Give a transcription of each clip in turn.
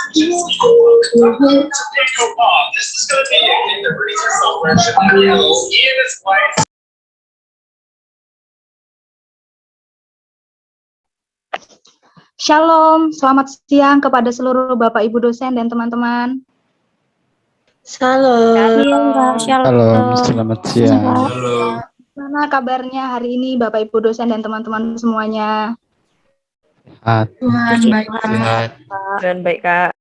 Shalom, selamat siang kepada seluruh Bapak Ibu dosen dan teman-teman. Shalom. Shalom, selamat siang. Gimana kabarnya hari ini Bapak Ibu dosen dan teman-teman semuanya? Tuhan baik, Dan baik, Kak.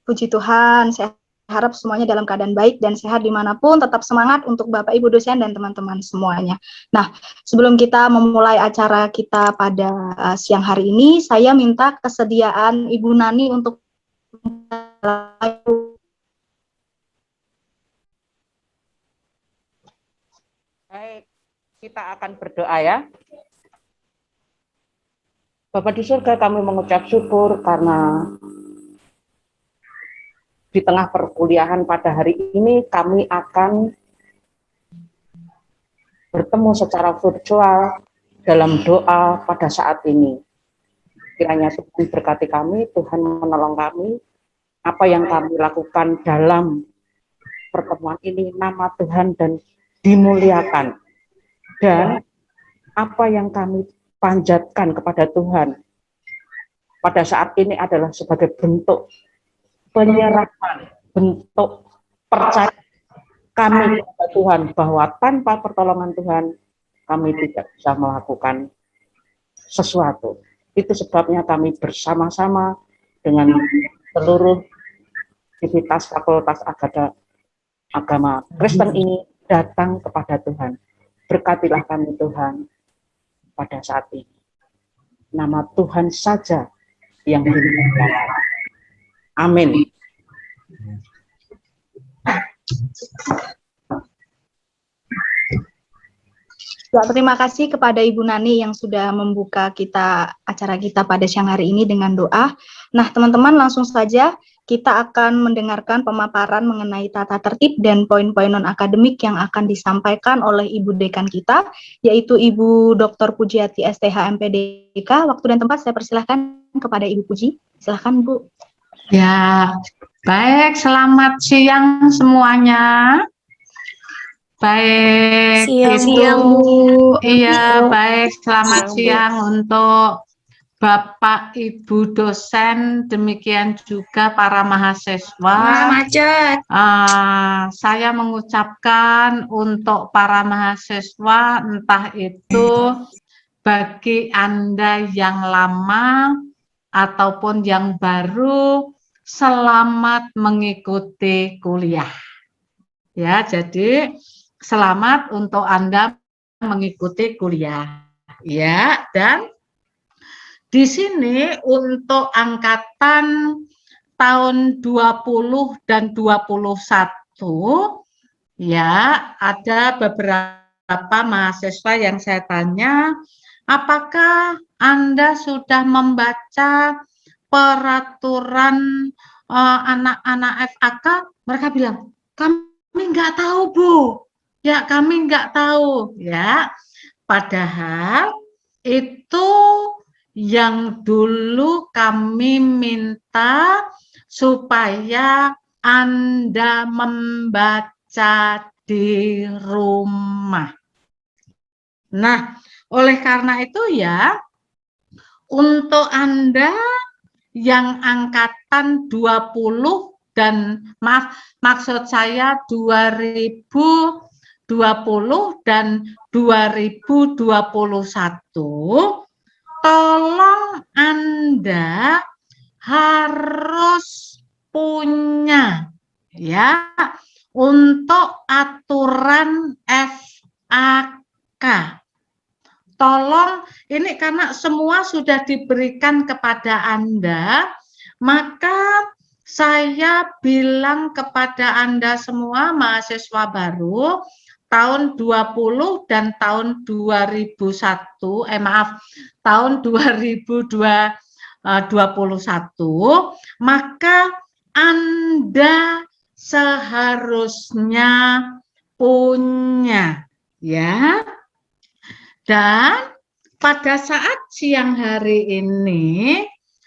Puji Tuhan, saya harap semuanya dalam keadaan baik dan sehat dimanapun, tetap semangat untuk Bapak Ibu dosen dan teman-teman semuanya. Nah, sebelum kita memulai acara kita pada siang hari ini, saya minta kesediaan Ibu Nani untuk Baik, kita akan berdoa ya. Bapak di surga, kami mengucap syukur karena di tengah perkuliahan pada hari ini kami akan bertemu secara virtual dalam doa pada saat ini. Kiranya Tuhan berkati kami, Tuhan menolong kami, apa yang kami lakukan dalam pertemuan ini, nama Tuhan dan dimuliakan. Dan apa yang kami panjatkan kepada Tuhan pada saat ini adalah sebagai bentuk penyerahan, bentuk percaya kami kepada Tuhan bahwa tanpa pertolongan Tuhan kami tidak bisa melakukan sesuatu. Itu sebabnya kami bersama-sama dengan seluruh aktivitas Fakultas Agama Kristen ini datang kepada Tuhan. Berkatilah kami Tuhan pada saat ini. Nama Tuhan saja yang dimuliakan. Amin. Ya, terima kasih kepada Ibu Nani yang sudah membuka acara kita pada siang hari ini dengan doa. Nah, teman-teman langsung saja kita akan mendengarkan pemaparan mengenai tata tertib dan poin-poin non-akademik yang akan disampaikan oleh Ibu Dekan kita, yaitu Ibu Dr. Pujiati STH MPDK. Waktu dan tempat saya persilahkan kepada Ibu Puji. Silahkan, Bu. Ya, baik, selamat siang semuanya. Baik, Siang, Bu. Iya, baik, selamat siang untuk Bapak Ibu dosen, demikian juga para mahasiswa. Saya mengucapkan untuk para mahasiswa, entah itu bagi Anda yang lama ataupun yang baru, selamat mengikuti kuliah. Ya, jadi selamat untuk Anda mengikuti kuliah. Ya, dan di sini untuk angkatan tahun 20 dan 21 ya, ada beberapa mahasiswa yang saya tanya, apakah Anda sudah membaca peraturan anak-anak FAK? Mereka bilang, kami nggak tahu, Bu. Ya, kami nggak tahu. Ya, padahal itu yang dulu kami minta supaya Anda membaca di rumah. Nah, oleh karena itu ya, untuk Anda yang angkatan 20 dan maksud saya 2020 dan 2021, tolong Anda harus punya ya untuk aturan FAK. Tolong, ini karena semua sudah diberikan kepada Anda, maka saya bilang kepada Anda semua mahasiswa baru tahun 20 dan tahun 2001, tahun 2021, maka Anda seharusnya punya ya. Dan pada saat siang hari ini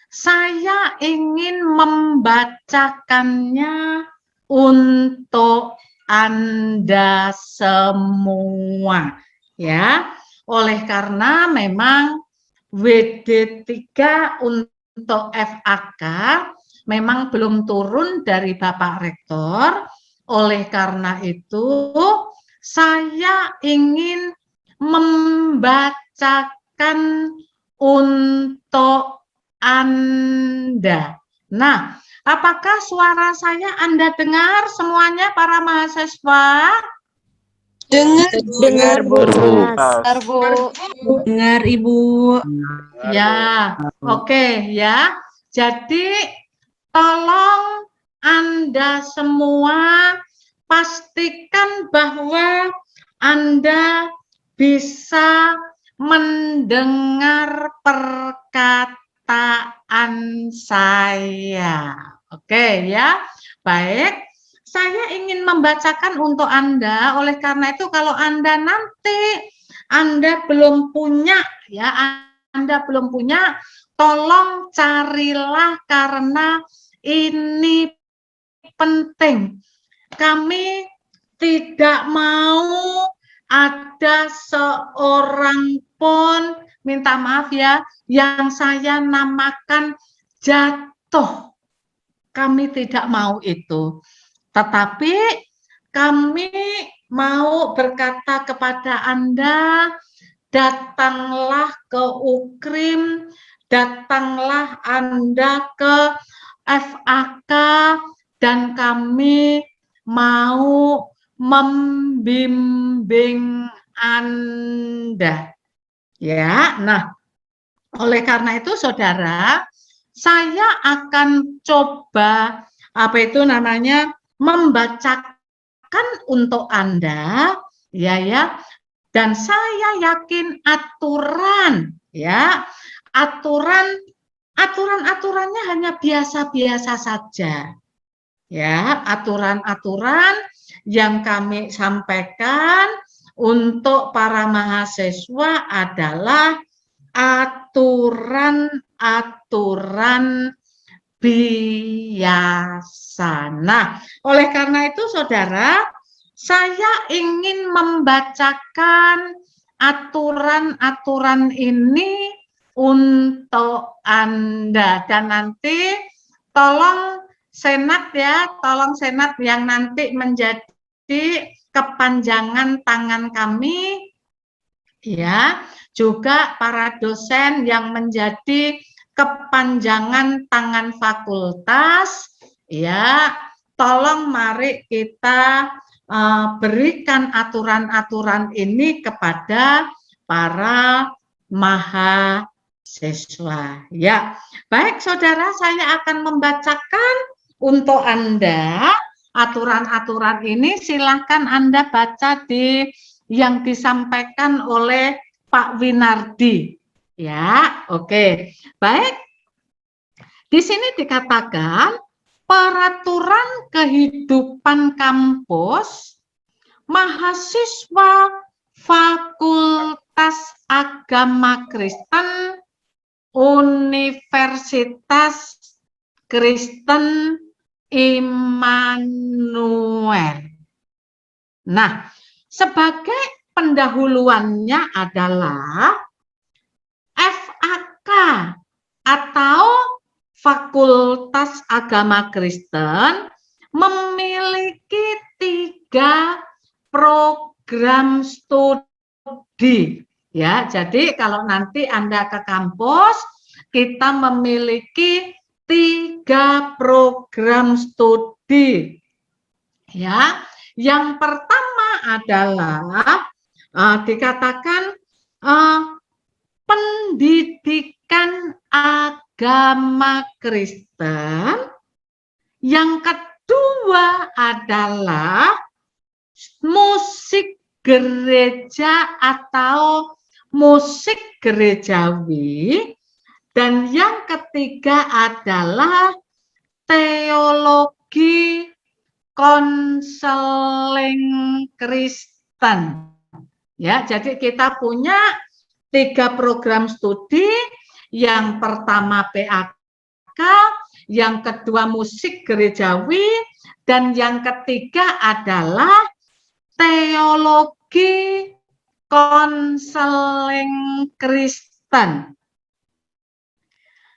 saya ingin membacakannya untuk Anda semua, ya. Oleh karena memang WD3 untuk FAK memang belum turun dari Bapak Rektor. Oleh karena itu, saya ingin membacakan untuk Anda. Nah, apakah suara saya Anda dengar semuanya para mahasiswa? Dengar Bu. Dengar Bu. Dengar Ibu. Ya, oke ya. Jadi tolong Anda semua pastikan bahwa Anda bisa mendengar perkataan saya. Oke ya. Baik. Saya ingin membacakan untuk Anda. Oleh karena itu kalau Anda nanti Anda belum punya ya, Anda belum punya, tolong carilah karena ini penting. Kami tidak mau ada seorang pun, minta maaf ya, yang saya namakan jatuh. Kami tidak mau itu. Tetapi kami mau berkata kepada Anda, datanglah ke UKRIM, datanglah Anda ke FAK, dan kami mau membimbing Anda. Ya, nah, oleh karena itu saudara, saya akan coba membacakan untuk Anda, ya, dan saya yakin aturannya hanya biasa-biasa saja, ya, aturan-aturan yang kami sampaikan untuk para mahasiswa adalah aturan biasa. Nah, oleh karena itu saudara, saya ingin membacakan aturan-aturan ini untuk Anda, dan nanti tolong Senat ya, tolong Senat yang nanti menjadi kepanjangan tangan kami, ya, juga para dosen yang menjadi kepanjangan tangan fakultas, ya, tolong mari kita berikan aturan-aturan ini kepada para mahasiswa. Ya, baik saudara, saya akan membacakan untuk Anda aturan-aturan ini. Silahkan Anda baca di yang disampaikan oleh Pak Winardi. Ya, oke. Baik. Di sini dikatakan peraturan kehidupan kampus mahasiswa Fakultas Agama Kristen Universitas Kristen Immanuel. Nah, sebagai pendahuluannya adalah FAK atau Fakultas Agama Kristen memiliki 3 program studi. Ya, jadi kalau nanti Anda ke kampus, kita memiliki 3 program studi. Ya, yang pertama adalah dikatakan pendidikan agama Kristen. Yang kedua adalah musik gereja atau musik gerejawi. Dan yang ketiga adalah teologi konseling Kristen. Ya, jadi kita punya 3 program studi. Yang pertama PAK, PAK, yang kedua musik gerejawi, dan yang ketiga adalah teologi konseling Kristen.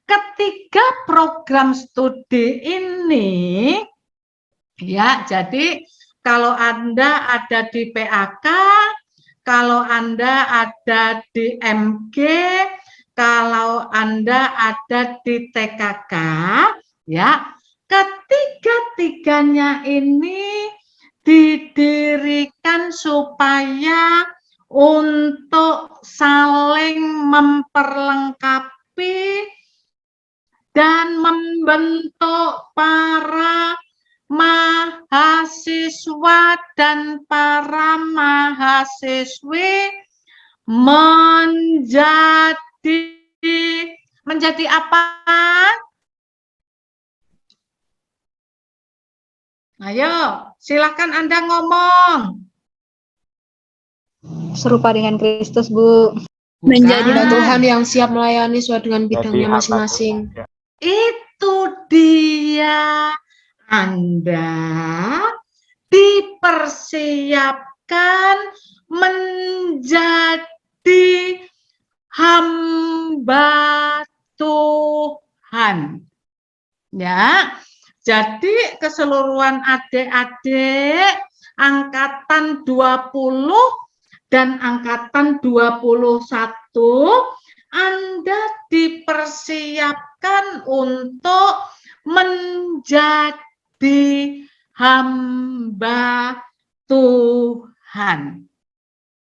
Ketiga program studi ini, ya, jadi kalau Anda ada di PAK, kalau Anda ada di MG, kalau Anda ada di TKK, ya, ketiga-tiganya ini didirikan supaya untuk saling memperlengkapi dan membentuk para mahasiswa dan para mahasiswi menjadi apa? Ayo, silakan Anda ngomong. Serupa dengan Kristus, Bu. Menjadi Bukan. Tuhan yang siap melayani sesuai dengan bidangnya masing-masing. Itu dia. Anda dipersiapkan menjadi hamba Tuhan. Ya. Jadi keseluruhan adik-adik angkatan 20 dan angkatan 21, Anda dipersiapkan untuk menjadi hamba Tuhan.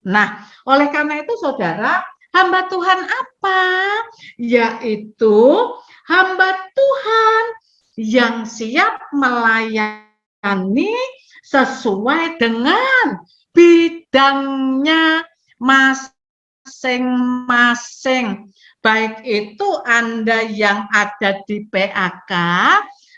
Nah, oleh karena itu saudara, hamba Tuhan apa? Yaitu hamba Tuhan yang siap melayani sesuai dengan bidangnya masing-masing. Baik itu Anda yang ada di PAK,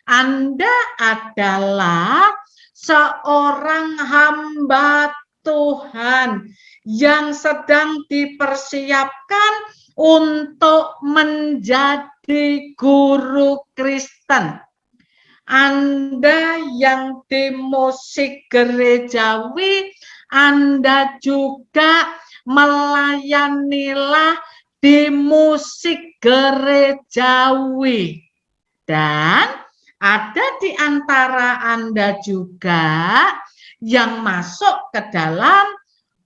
Anda adalah seorang hamba Tuhan yang sedang dipersiapkan untuk menjadi guru Kristen. Anda yang di musik gerejawi, Anda juga melayanilah di musik gerejawi. Dan ada di antara Anda juga yang masuk ke dalam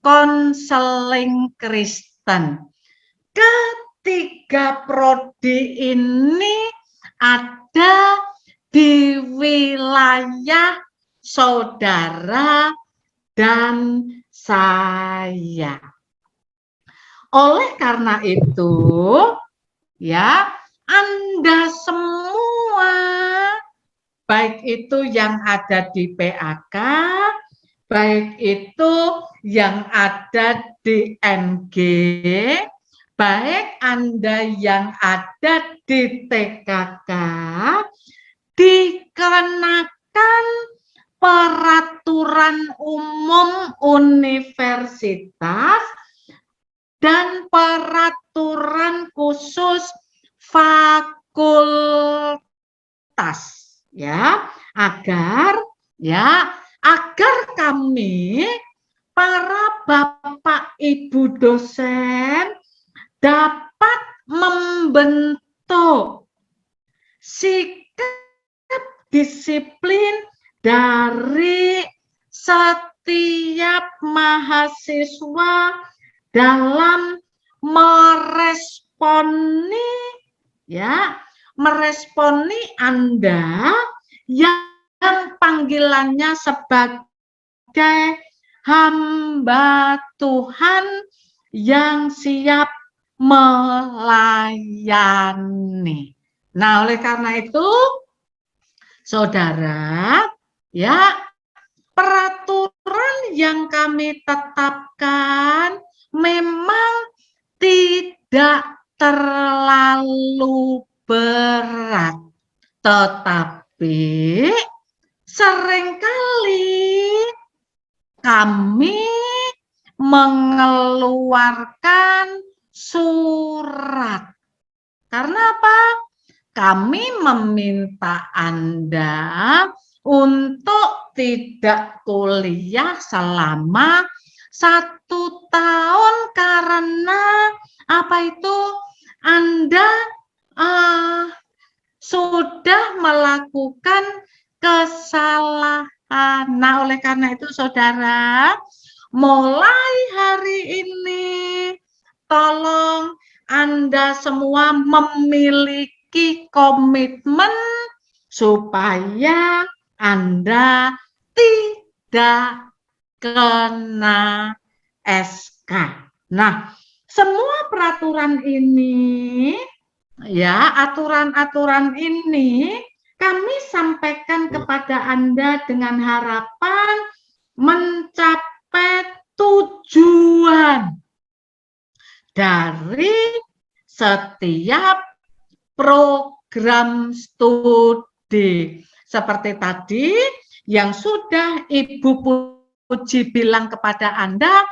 konseling Kristen. Ketiga prodi ini ada di wilayah saudara dan saya. Oleh karena itu, ya, Anda semua, baik itu yang ada di PAK, baik itu yang ada di MG, baik Anda yang ada di TKK, dikenakan peraturan umum universitas dan peraturan khusus fakultas, ya, agar kami para Bapak Ibu dosen dapat membentuk sikap disiplin dari setiap mahasiswa dalam meresponi Anda yang panggilannya sebagai hamba Tuhan yang siap melayani. Nah, oleh karena itu, saudara, ya, peraturan yang kami tetapkan memang tidak terlalu berat, tetapi seringkali kami mengeluarkan surat. Karena apa? kami meminta Anda untuk tidak kuliah selama 1 tahun karena apa itu Anda sudah melakukan kesalahan. Nah, oleh karena itu saudara, mulai hari ini tolong Anda semua memiliki komitmen supaya Anda tidak kena SK. Nah, semua peraturan ini, ya, aturan-aturan ini kami sampaikan kepada Anda dengan harapan mencapai tujuan dari setiap program studi. Seperti tadi yang sudah Ibu Puji bilang kepada Anda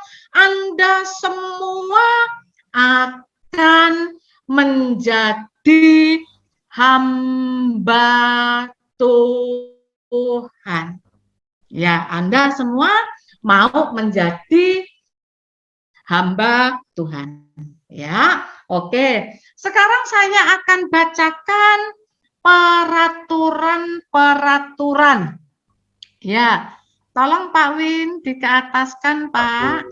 semua akan menjadi hamba Tuhan. Ya, Anda semua mau menjadi hamba Tuhan. Ya, oke. Sekarang saya akan bacakan peraturan-peraturan. Ya, tolong Pak Win dikeataskan, Pak.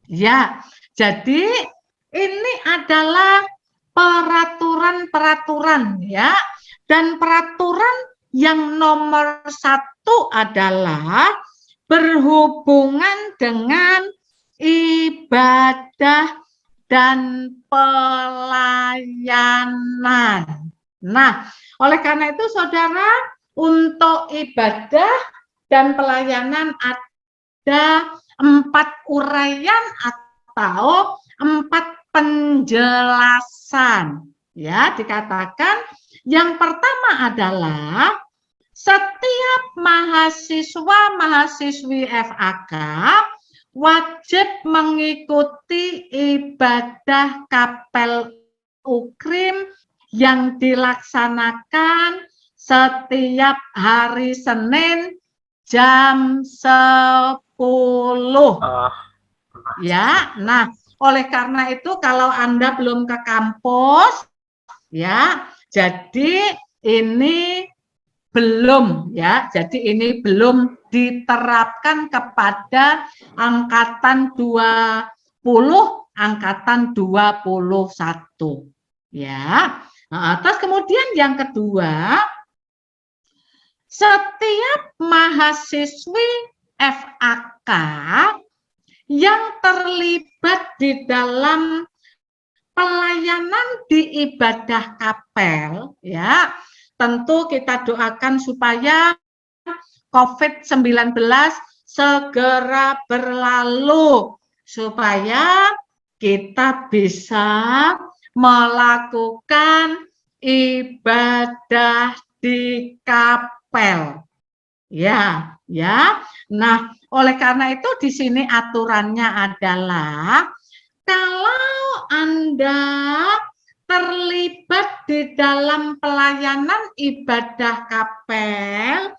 Ya, jadi ini adalah peraturan-peraturan ya. Dan peraturan yang nomor 1 adalah berhubungan dengan ibadah dan pelayanan. Nah, oleh karena itu saudara, untuk ibadah dan pelayanan ada 4 uraian atau 4 penjelasan. Ya, dikatakan yang pertama adalah setiap mahasiswa-mahasiswi FAK wajib mengikuti ibadah kapel Ukrim yang dilaksanakan setiap hari Senin jam 10. Ya, nah oleh karena itu kalau Anda belum ke kampus, ya, jadi ini belum ya, jadi ini belum diterapkan kepada angkatan 20, angkatan 21. Ya, nah, terus kemudian yang kedua, setiap mahasiswi FAK yang terlibat di dalam pelayanan di ibadah kapel, ya, tentu kita doakan supaya COVID-19 segera berlalu, supaya kita bisa melakukan ibadah di kapel. Ya, ya. Nah, oleh karena itu di sini aturannya adalah kalau Anda terlibat di dalam pelayanan ibadah kapel,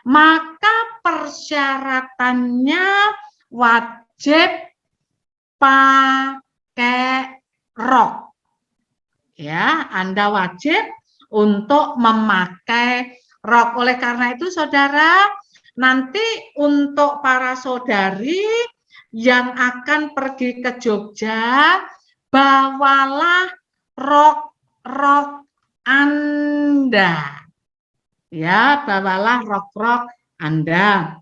maka persyaratannya wajib pakai rok. Ya, Anda wajib untuk memakai rok. Oleh karena itu, saudara, nanti untuk para saudari yang akan pergi ke Jogja, bawalah rok-rok Anda. Ya, bawalah rok-rok Anda.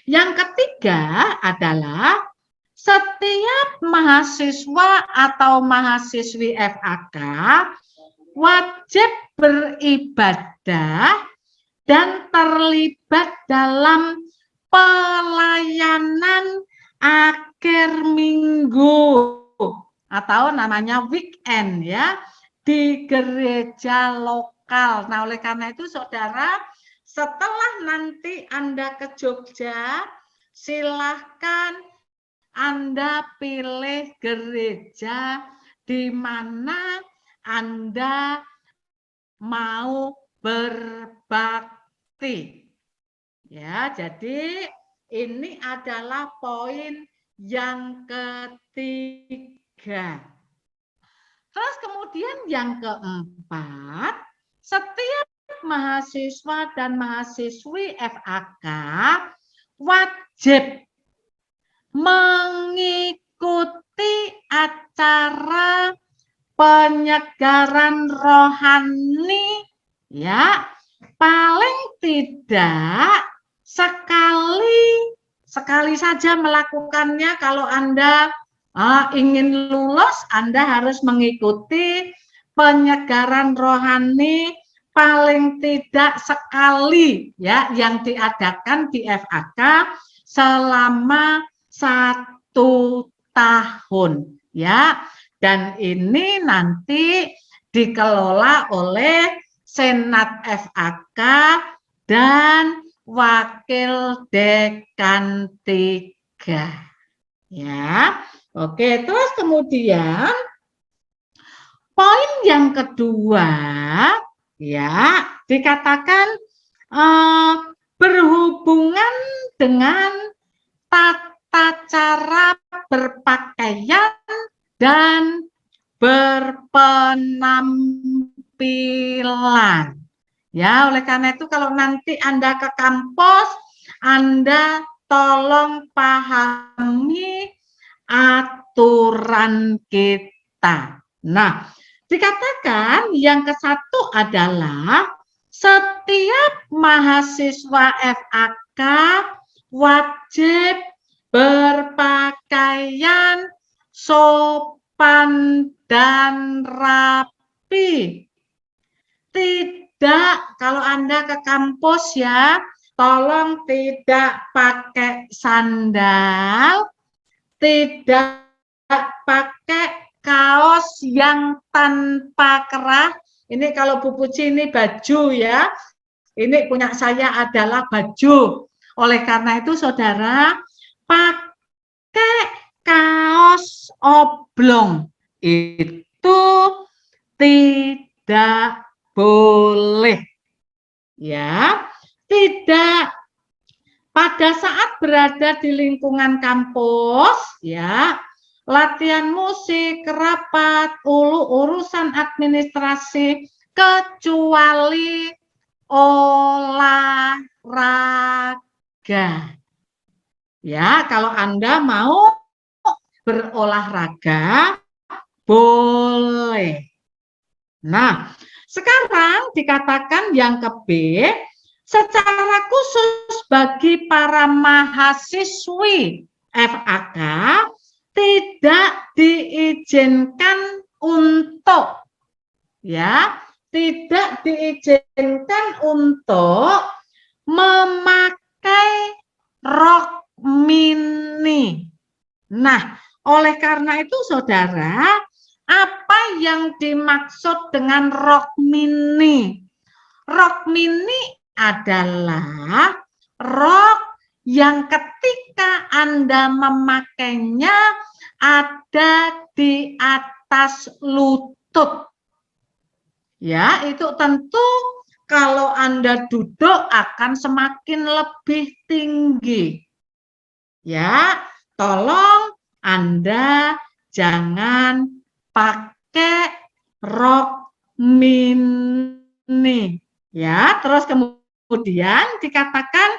Yang ketiga adalah setiap mahasiswa atau mahasiswi FAK wajib beribadah dan terlibat dalam pelayanan akhir minggu atau namanya weekend ya di gereja lokal. Nah, oleh karena itu saudara, setelah nanti Anda ke Jogja, silahkan Anda pilih gereja di mana Anda mau berbakti. Ya, jadi ini adalah poin yang ketiga. Terus kemudian yang keempat, setiap mahasiswa dan mahasiswi FAK wajib mengikuti acara penyegaran rohani, ya, paling tidak sekali saja melakukannya. Kalau Anda ingin lulus, Anda harus mengikuti penyegaran rohani paling tidak sekali, ya, yang diadakan di FAK selama 1 tahun, ya. Dan ini nanti dikelola oleh Senat FAK dan Wakil Dekan 3. Ya. Oke, terus kemudian poin yang kedua, ya, dikatakan berhubungan dengan tata cara berpakaian dan berpenampilan. Ya, oleh karena itu kalau nanti Anda ke kampus, Anda tolong pahami aturan kita. Nah, dikatakan yang ke-1 adalah setiap mahasiswa FAK wajib berpakaian sopan dan rapi. Tidak, kalau Anda ke kampus, ya, tolong tidak pakai sandal, tidak pakai kaos yang tanpa kerah. Ini kalau Bu Puji ini baju, ya. Ini punya saya adalah baju. Oleh karena itu saudara, pakai kaos oblong itu tidak boleh. Ya, tidak. Pada saat berada di lingkungan kampus, ya, latihan musik, rapat, urusan administrasi, kecuali olahraga. Ya, kalau Anda mau berolahraga, boleh. Nah, sekarang dikatakan yang ke-B, secara khusus bagi para mahasiswi FAK tidak diizinkan untuk, ya, tidak diizinkan untuk memakai rok mini. Nah, oleh karena itu saudara, apa yang dimaksud dengan rok mini? Rok mini adalah rok yang ketika Anda memakainya ada di atas lutut. Ya, itu tentu kalau Anda duduk akan semakin lebih tinggi. Ya, tolong Anda jangan pakai rok mini. Ya, terus kemudian dikatakan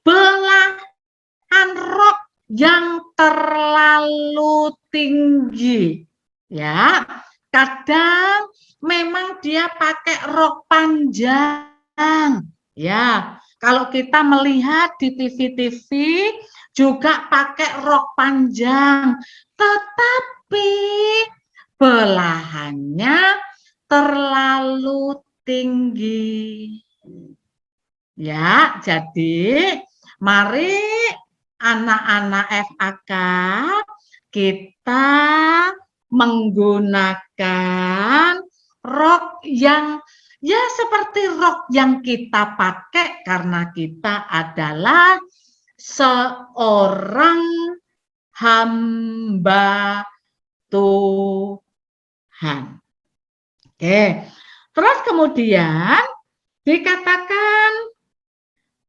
belahan rok yang terlalu tinggi. Ya, kadang memang dia pakai rok panjang. Ya, kalau kita melihat di TV-TV juga pakai rok panjang, tetapi belahannya terlalu tinggi. Ya, jadi mari anak-anak FAK kita menggunakan rok yang ya seperti rok yang kita pakai karena kita adalah seorang hamba Tuhan. Oke, terus kemudian dikatakan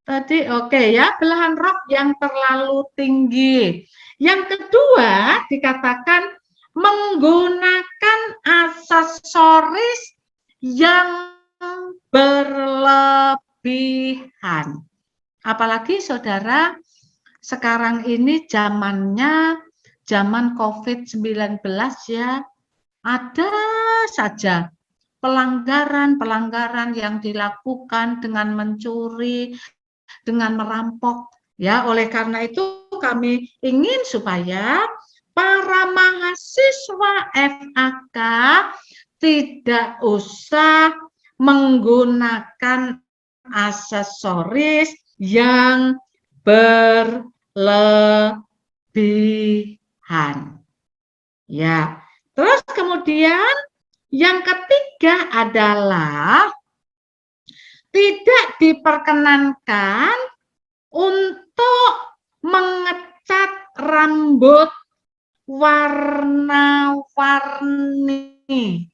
tadi ya, belahan rok yang terlalu tinggi. Yang kedua dikatakan menggunakan aksesoris yang berlebihan. Apalagi saudara, sekarang ini zamannya zaman COVID-19 ya, ada saja pelanggaran-pelanggaran yang dilakukan dengan mencuri, dengan merampok. Ya, oleh karena itu kami ingin supaya para mahasiswa FAK tidak usah menggunakan aksesoris yang berlebihan. Ya, terus kemudian yang ketiga adalah tidak diperkenankan untuk mengecat rambut warna-warni.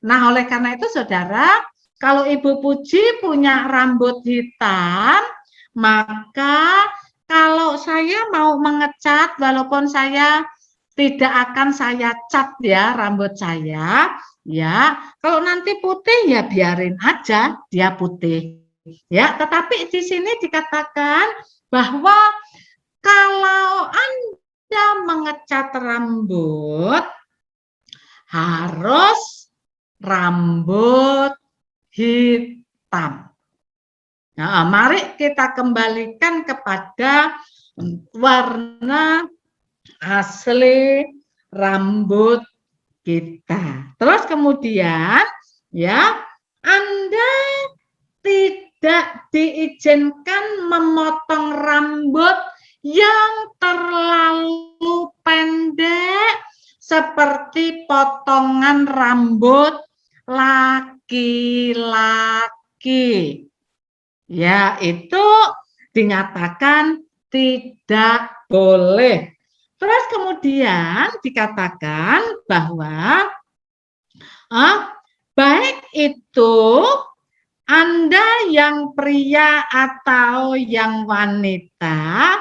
Nah, oleh karena itu saudara, kalau Ibu Puji punya rambut hitam, maka kalau saya mau mengecat, walaupun saya tidak akan saya cat ya rambut saya, ya. Kalau nanti putih ya biarin aja dia putih. Ya, tetapi di sini dikatakan bahwa kalau Anda mengecat rambut harus rambut hitam. Nah, mari kita kembalikan kepada warna asli rambut kita. Terus kemudian ya, Anda tidak diizinkan memotong rambut yang terlalu pendek seperti potongan rambut laki-laki. Ya, itu dinyatakan tidak boleh. Terus kemudian dikatakan bahwa baik itu Anda yang pria atau yang wanita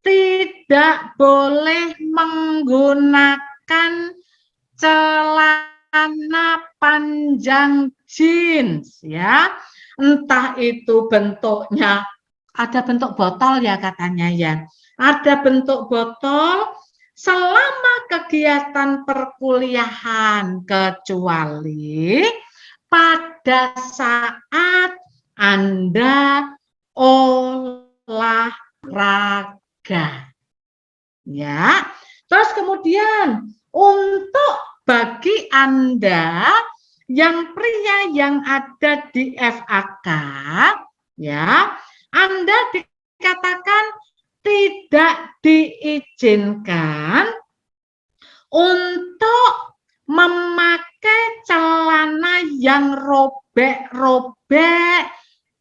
tidak boleh menggunakan celana panjang jeans ya. Entah itu bentuknya, ada bentuk botol ya katanya ya. Ada bentuk botol selama kegiatan perkuliahan, kecuali pada saat Anda olahraga. Ya. Terus kemudian untuk bagi Anda yang pria yang ada di FAK, ya, Anda dikatakan tidak diizinkan untuk memakai celana yang robek-robek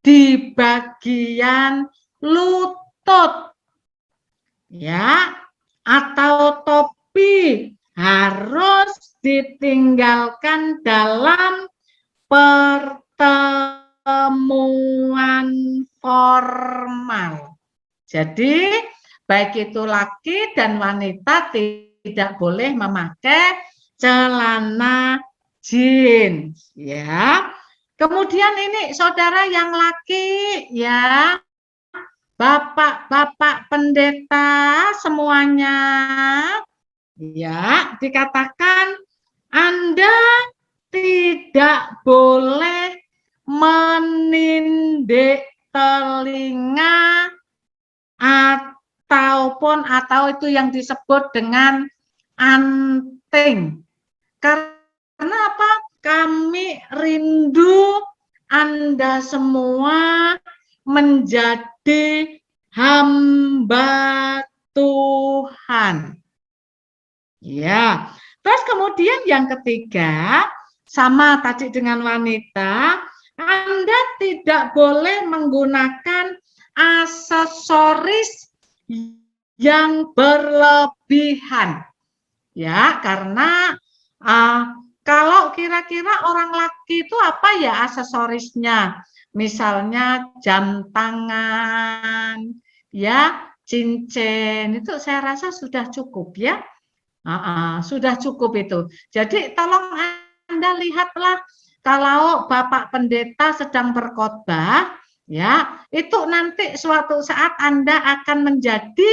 di bagian lutut, ya, atau topi harus ditinggalkan dalam pertemuan formal. Jadi baik itu laki dan wanita tidak boleh memakai celana jeans, ya. Kemudian ini saudara yang laki, ya, bapak-bapak pendeta semuanya, ya, dikatakan Anda tidak boleh menindik telinga atau itu yang disebut dengan anting. Karena apa? Kami rindu Anda semua menjadi hamba Tuhan. Ya. Terus kemudian yang ketiga, sama tadi dengan wanita, Anda tidak boleh menggunakan aksesoris yang berlebihan. ya, karena kalau kira-kira orang laki itu apa ya aksesorisnya? Misalnya jam tangan, ya, cincin, itu saya rasa sudah cukup ya. Sudah cukup itu. Jadi tolong Anda lihatlah kalau Bapak Pendeta sedang berkhotbah, ya, itu nanti suatu saat Anda akan menjadi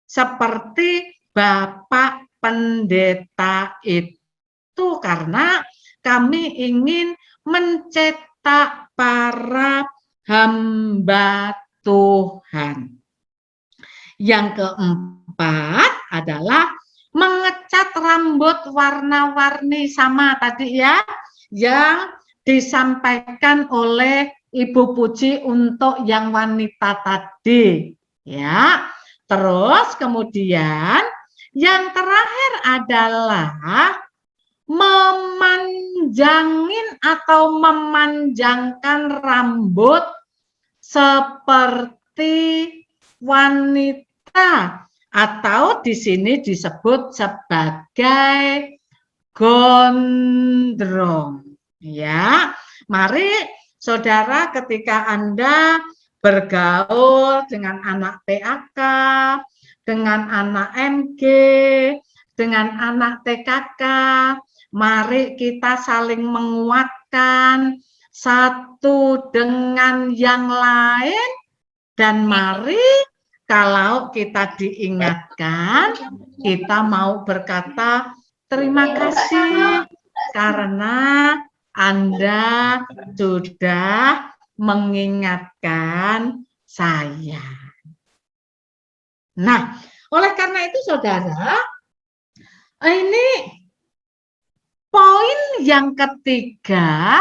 seperti Bapak Pendeta itu karena kami ingin mencetak para hamba Tuhan. Yang keempat adalah mengecat rambut warna-warni sama tadi ya, yang disampaikan oleh Ibu Puji untuk yang wanita tadi. Ya, terus kemudian yang terakhir adalah memanjangin atau memanjangkan rambut seperti wanita atau di sini disebut sebagai gondrong. Ya, mari saudara ketika Anda bergaul dengan anak PAK, dengan anak MG, dengan anak TKK, mari kita saling menguatkan satu dengan yang lain dan mari kalau kita diingatkan, kita mau berkata terima kasih karena Anda sudah mengingatkan saya. Nah, oleh karena itu saudara, ini poin yang ketiga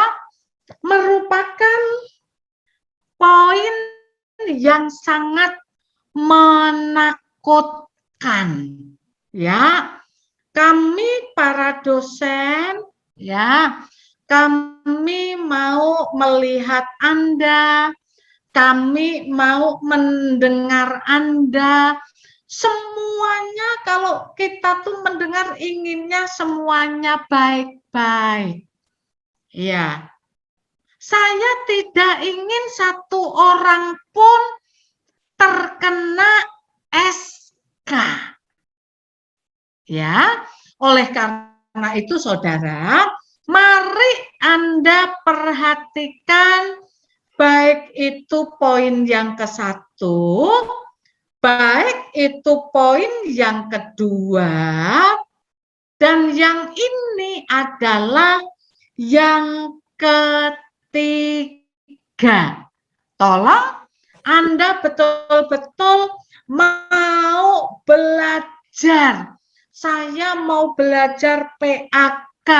merupakan poin yang sangat menakutkan, ya. Kami para dosen, ya, kami mau melihat Anda, kami mau mendengar Anda. Semuanya kalau kita tuh mendengar inginnya semuanya baik-baik. Ya. Saya tidak ingin satu orang pun terkena SK. Ya, oleh karena itu saudara, mari Anda perhatikan baik itu poin yang ke-1, baik itu poin yang kedua, dan yang ini adalah yang ketiga. Tolong Anda betul-betul mau belajar. Saya mau belajar PAK,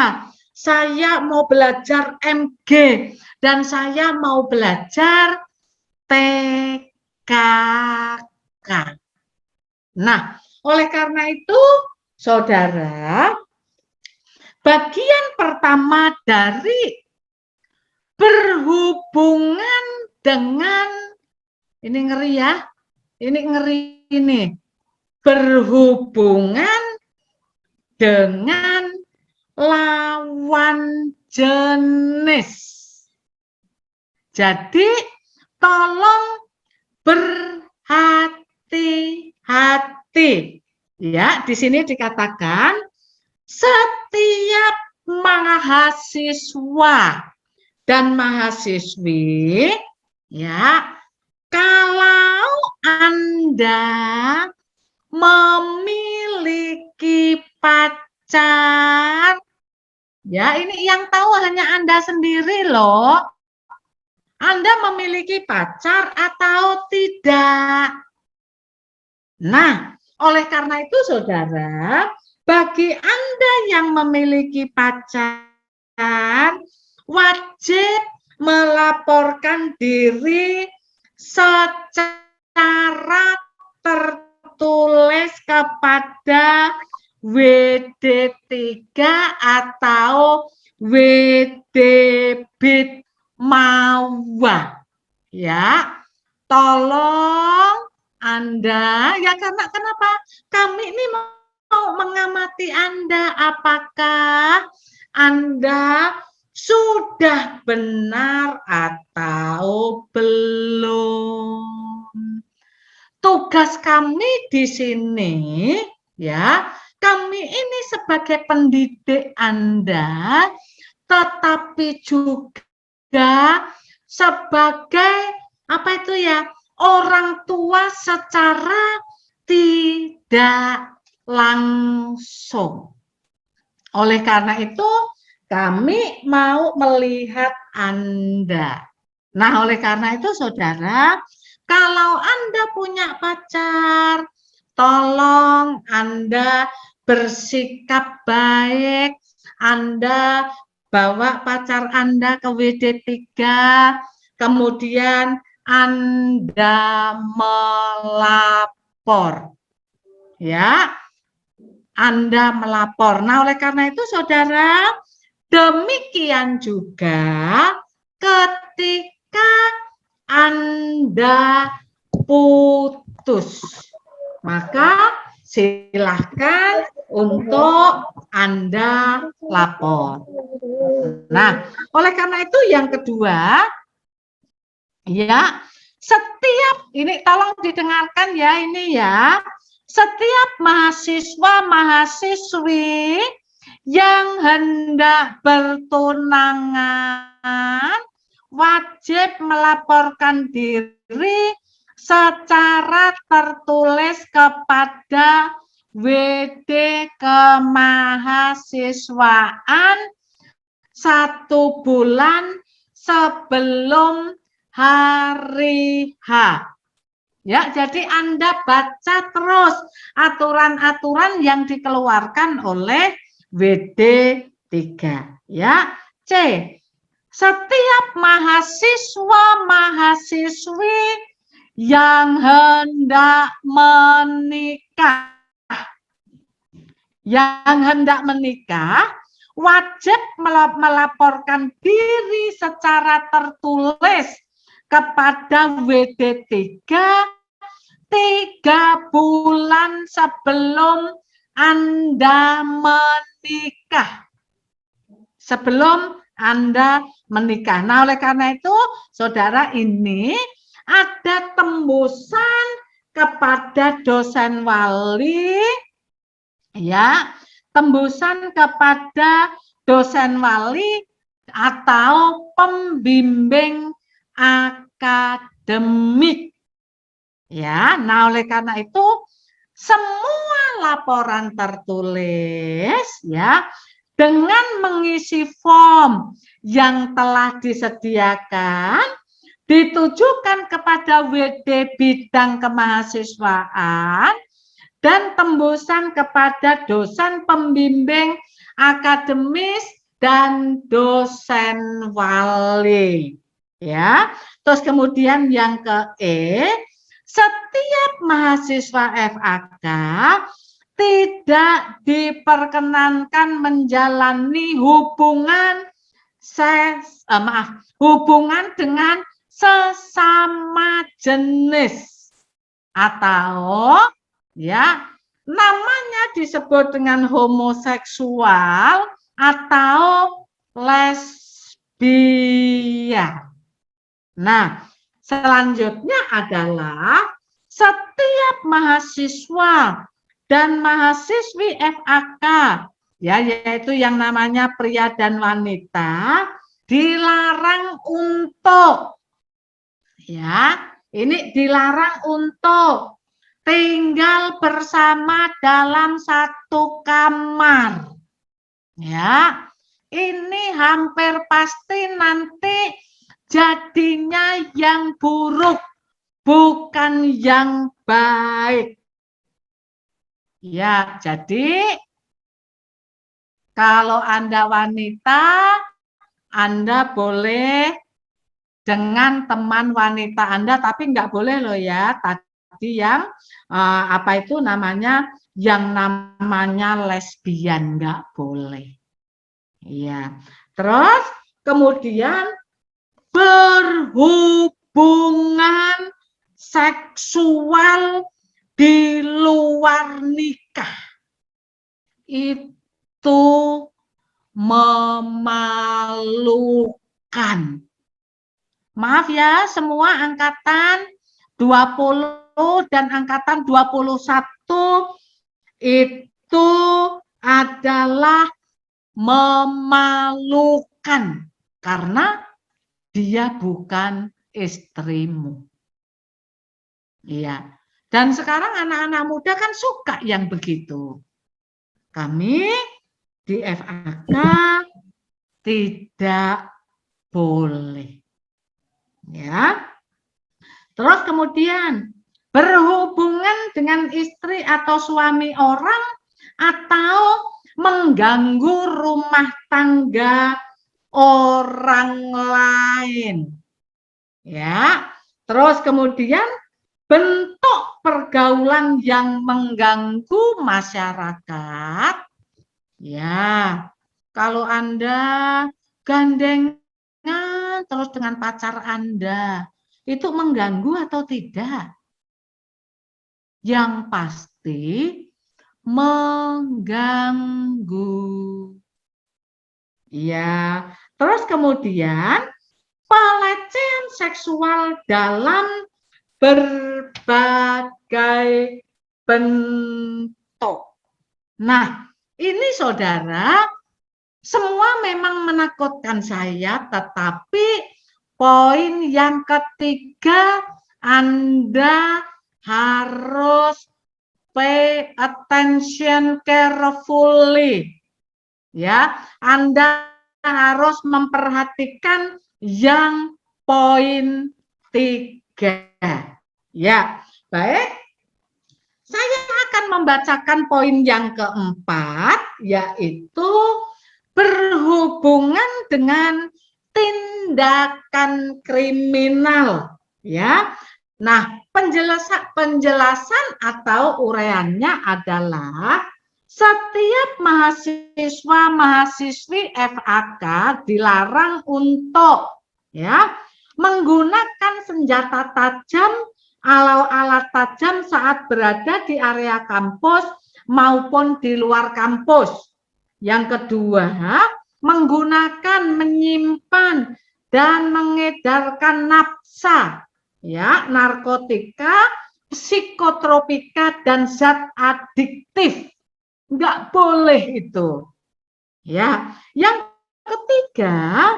saya mau belajar MG, dan saya mau belajar TKK. Nah, oleh karena itu, saudara, bagian pertama dari berhubungan dengan, ini ngeri ya, ini ngeri ini, berhubungan dengan lawan jenis. Jadi tolong berhati-hati. Ya, di sini dikatakan setiap mahasiswa dan mahasiswi, ya, kalau Anda memiliki pacar, ya, ini yang tahu hanya Anda sendiri loh. Anda memiliki pacar atau tidak? Nah, oleh karena itu saudara, bagi Anda yang memiliki pacar, wajib melaporkan diri secara tertulis kepada WD3 atau WD-Bit Mawa. Ya, tolong Anda, ya, karena kenapa? Kami ini mau mengamati hati Anda, apakah Anda sudah benar atau belum? Tugas kami di sini, ya, kami ini sebagai pendidik Anda, tetapi juga sebagai apa itu ya, orang tua secara tidak langsung. Oleh karena itu, kami mau melihat Anda. Nah, oleh karena itu, saudara, kalau Anda punya pacar, tolong Anda bersikap baik. Anda bawa pacar Anda ke WD3, kemudian Anda melapor. Ya, Anda melapor. Nah, oleh karena itu, saudara, demikian juga ketika Anda putus, maka silahkan untuk Anda lapor. Nah, oleh karena itu yang kedua, ya, setiap, ini tolong didengarkan ya, ini ya, setiap mahasiswa-mahasiswi yang hendak bertunangan wajib melaporkan diri secara tertulis kepada WD Kemahasiswaan 1 bulan sebelum hari H. Ya, jadi Anda baca terus aturan-aturan yang dikeluarkan oleh WD3. Ya, C. Setiap mahasiswa-mahasiswi yang hendak menikah, wajib melaporkan diri secara tertulis kepada WD3 3 bulan sebelum Anda menikah. Sebelum Anda menikah. Nah, oleh karena itu, saudara, ini ada tembusan kepada dosen wali, ya, tembusan kepada dosen wali atau pembimbing akademik. Ya, nah oleh karena itu semua laporan tertulis, ya, dengan mengisi form yang telah disediakan ditujukan kepada WD bidang kemahasiswaan dan tembusan kepada dosen pembimbing akademis dan dosen wali. Ya, terus kemudian yang ke E, setiap mahasiswa FAK tidak diperkenankan menjalani hubungan dengan sesama jenis atau, ya, namanya disebut dengan homoseksual atau lesbian. Nah, selanjutnya adalah setiap mahasiswa dan mahasiswi FAK, ya, yaitu yang namanya pria dan wanita, dilarang untuk, ya, ini dilarang untuk tinggal bersama dalam satu kamar. Ya, ini hampir pasti nanti jadinya yang buruk, bukan yang baik. Ya, jadi kalau Anda wanita, Anda boleh dengan teman wanita Anda, tapi nggak boleh loh ya, tadi yang apa itu namanya, yang namanya lesbian, nggak boleh. Ya, terus kemudian berhubungan seksual di luar nikah. itu memalukan. Maaf ya, semua angkatan 20 dan angkatan 21 itu adalah memalukan karena dia bukan istrimu. Iya. Dan sekarang anak-anak muda kan suka yang begitu. Kami di FAK tidak boleh. Ya. Terus kemudian berhubungan dengan istri atau suami orang atau mengganggu rumah tangga orang lain. Ya. Terus kemudian bentuk pergaulan yang mengganggu masyarakat. Ya. Kalau Anda gandengan terus dengan pacar Anda, itu mengganggu atau tidak? Yang pasti mengganggu. Ya, terus kemudian pelecehan seksual dalam berbagai bentuk. Nah, ini saudara, semua memang menakutkan saya, tetapi poin yang ketiga, Anda harus pay attention carefully. Ya, Anda harus memperhatikan yang poin 3. Ya, baik. Saya akan membacakan poin yang keempat, yaitu berhubungan dengan tindakan kriminal, ya. Nah, penjelasan atau uraiannya adalah setiap mahasiswa-mahasiswi FAK dilarang untuk menggunakan senjata tajam atau alat tajam saat berada di area kampus maupun di luar kampus. Yang kedua, menggunakan, menyimpan, dan mengedarkan nafsa, narkotika, psikotropika, dan zat adiktif. Enggak boleh itu. Ya. Yang ketiga,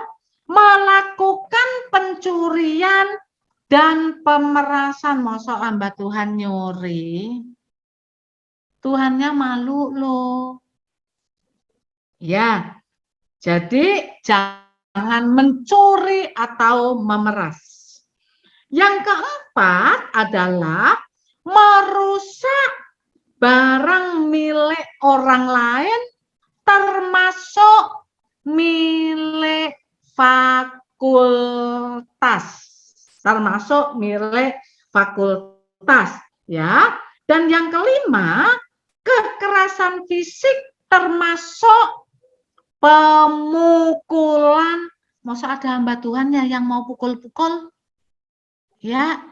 melakukan pencurian dan pemerasan. Masa hamba Tuhan nyuri? Tuhannya malu loh. Ya, jadi jangan mencuri atau memeras. Yang keempat adalah merusak barang milik orang lain, termasuk milik fakultas. Termasuk milik fakultas, ya. Dan yang kelima, kekerasan fisik termasuk pemukulan. Masa ada hamba Tuhannya yang mau pukul-pukul? Ya,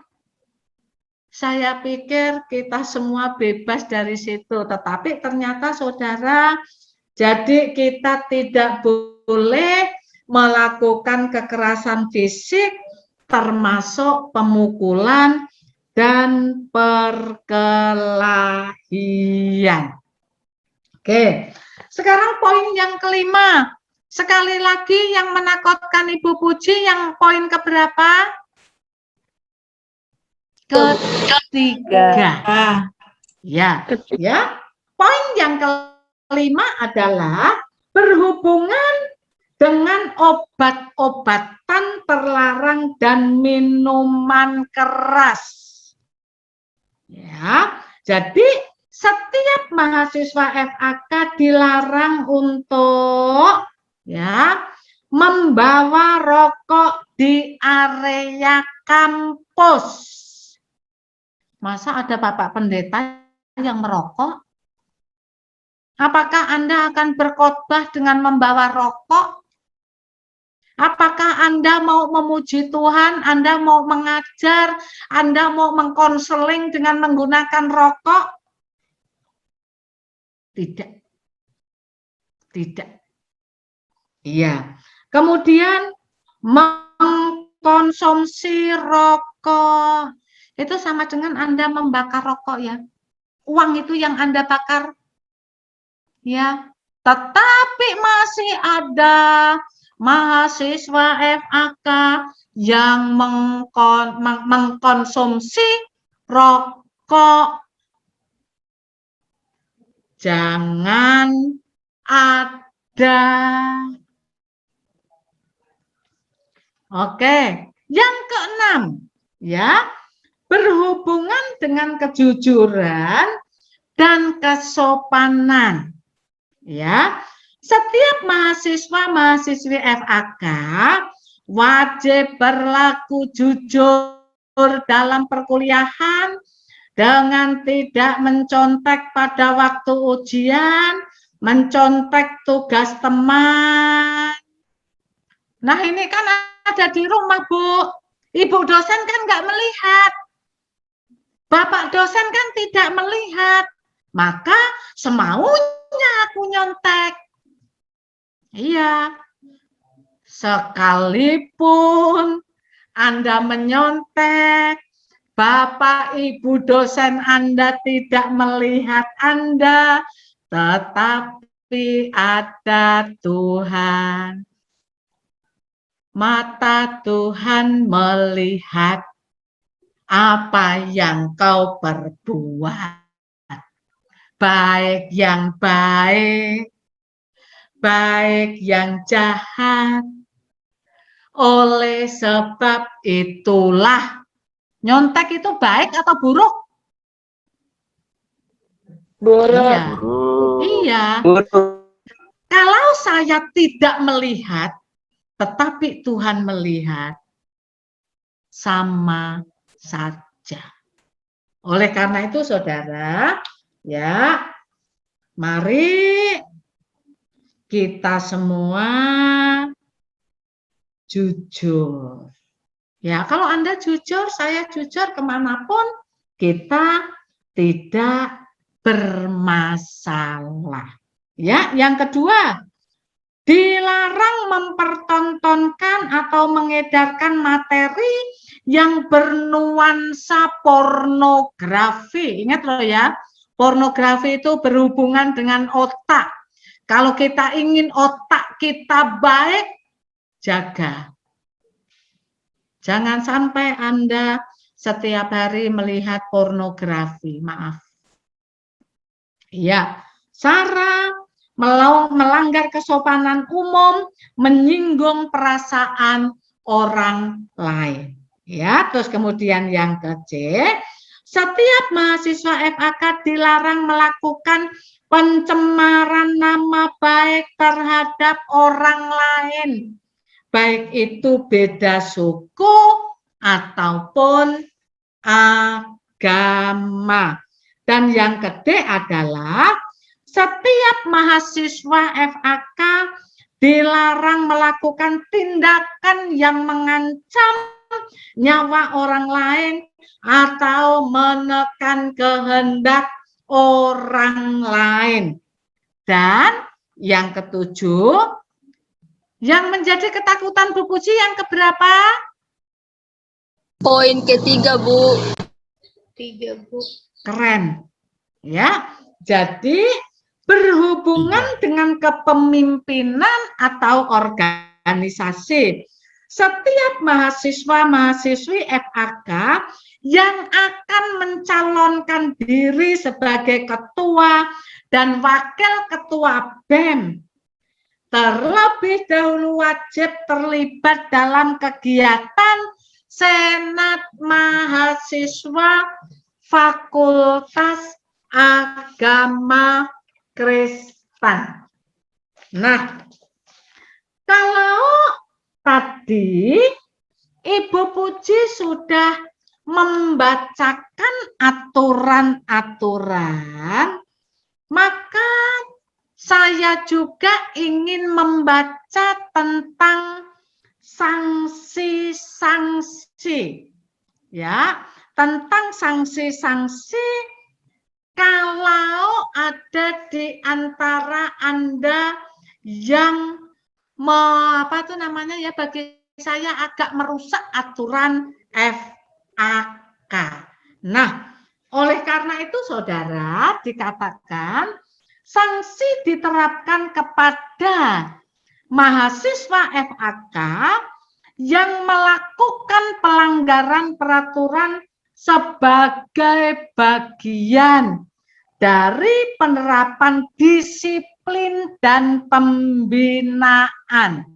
saya pikir kita semua bebas dari situ. Tetapi ternyata saudara, jadi kita tidak boleh melakukan kekerasan fisik termasuk pemukulan dan perkelahian. Oke. Sekarang poin yang kelima. Sekali lagi yang menakutkan Ibu Puji, yang poin keberapa? Ketiga. Ya. Poin yang kelima adalah berhubungan dengan obat-obatan terlarang dan minuman keras. Ya. Jadi setiap mahasiswa FAK dilarang untuk membawa rokok di area kampus. Masa ada Bapak Pendeta yang merokok? Apakah Anda akan berkhotbah dengan membawa rokok? Apakah Anda mau memuji Tuhan, Anda mau mengajar, Anda mau mengkonseling dengan menggunakan rokok? Tidak. Tidak. Iya. Kemudian mengkonsumsi rokok. Itu sama dengan Anda membakar rokok ya. Uang itu yang Anda bakar. Ya. Tetapi masih ada mahasiswa FAK yang mengkonsumsi rokok. Jangan ada. Oke, yang keenam, ya, berhubungan dengan kejujuran dan kesopanan. Ya, setiap mahasiswa-mahasiswi FAK wajib berlaku jujur dalam perkuliahan dengan tidak mencontek pada waktu ujian, mencontek tugas teman. Nah, ini kan ada di rumah, Bu. Ibu dosen kan nggak melihat. Bapak dosen kan tidak melihat. Maka semaunya aku nyontek. Iya. Sekalipun Anda menyontek, Bapak Ibu dosen Anda tidak melihat Anda, tetapi ada Tuhan. Mata Tuhan melihat apa yang kau perbuat. Baik yang baik, baik yang jahat. Oleh sebab itulah, nyontek itu baik atau buruk? Buruk. Iya. Iya. Kalau saya tidak melihat, tetapi Tuhan melihat, sama saja. Oleh karena itu, saudara, ya, mari kita semua jujur. Ya, kalau Anda jujur, saya jujur, kemanapun kita tidak bermasalah. Ya, yang kedua, dilarang mempertontonkan atau mengedarkan materi yang bernuansa pornografi. Ingat loh ya, pornografi itu berhubungan dengan otak. Kalau kita ingin otak kita baik, jaga. Jangan sampai Anda setiap hari melihat pornografi, maaf. Ya, Sarah melanggar kesopanan umum, menyinggung perasaan orang lain. Ya, terus kemudian yang ke-C, setiap mahasiswa FAK dilarang melakukan pencemaran nama baik terhadap orang lain, baik itu beda suku ataupun agama. Dan yang ke-D adalah setiap mahasiswa FAK dilarang melakukan tindakan yang mengancam nyawa orang lain atau menekan kehendak orang lain. Dan yang ke-7, yang menjadi ketakutan Bu Puji yang keberapa? Poin ketiga, Bu. 3, Bu. Keren. Ya, jadi berhubungan dengan kepemimpinan atau organisasi. Setiap mahasiswa-mahasiswi FAK yang akan mencalonkan diri sebagai ketua dan wakil ketua BEM terlebih dahulu wajib terlibat dalam kegiatan Senat Mahasiswa Fakultas Agama Kristen. Nah, kalau tadi Ibu Puji sudah membacakan aturan-aturan, maka saya juga ingin membaca tentang sanksi-sanksi. Ya, tentang sanksi-sanksi kalau ada di antara Anda yang bagi saya agak merusak aturan FAK. Nah, oleh karena itu saudara dikatakan sanksi diterapkan kepada mahasiswa FAK yang melakukan pelanggaran peraturan sebagai bagian dari penerapan disiplin dan pembinaan.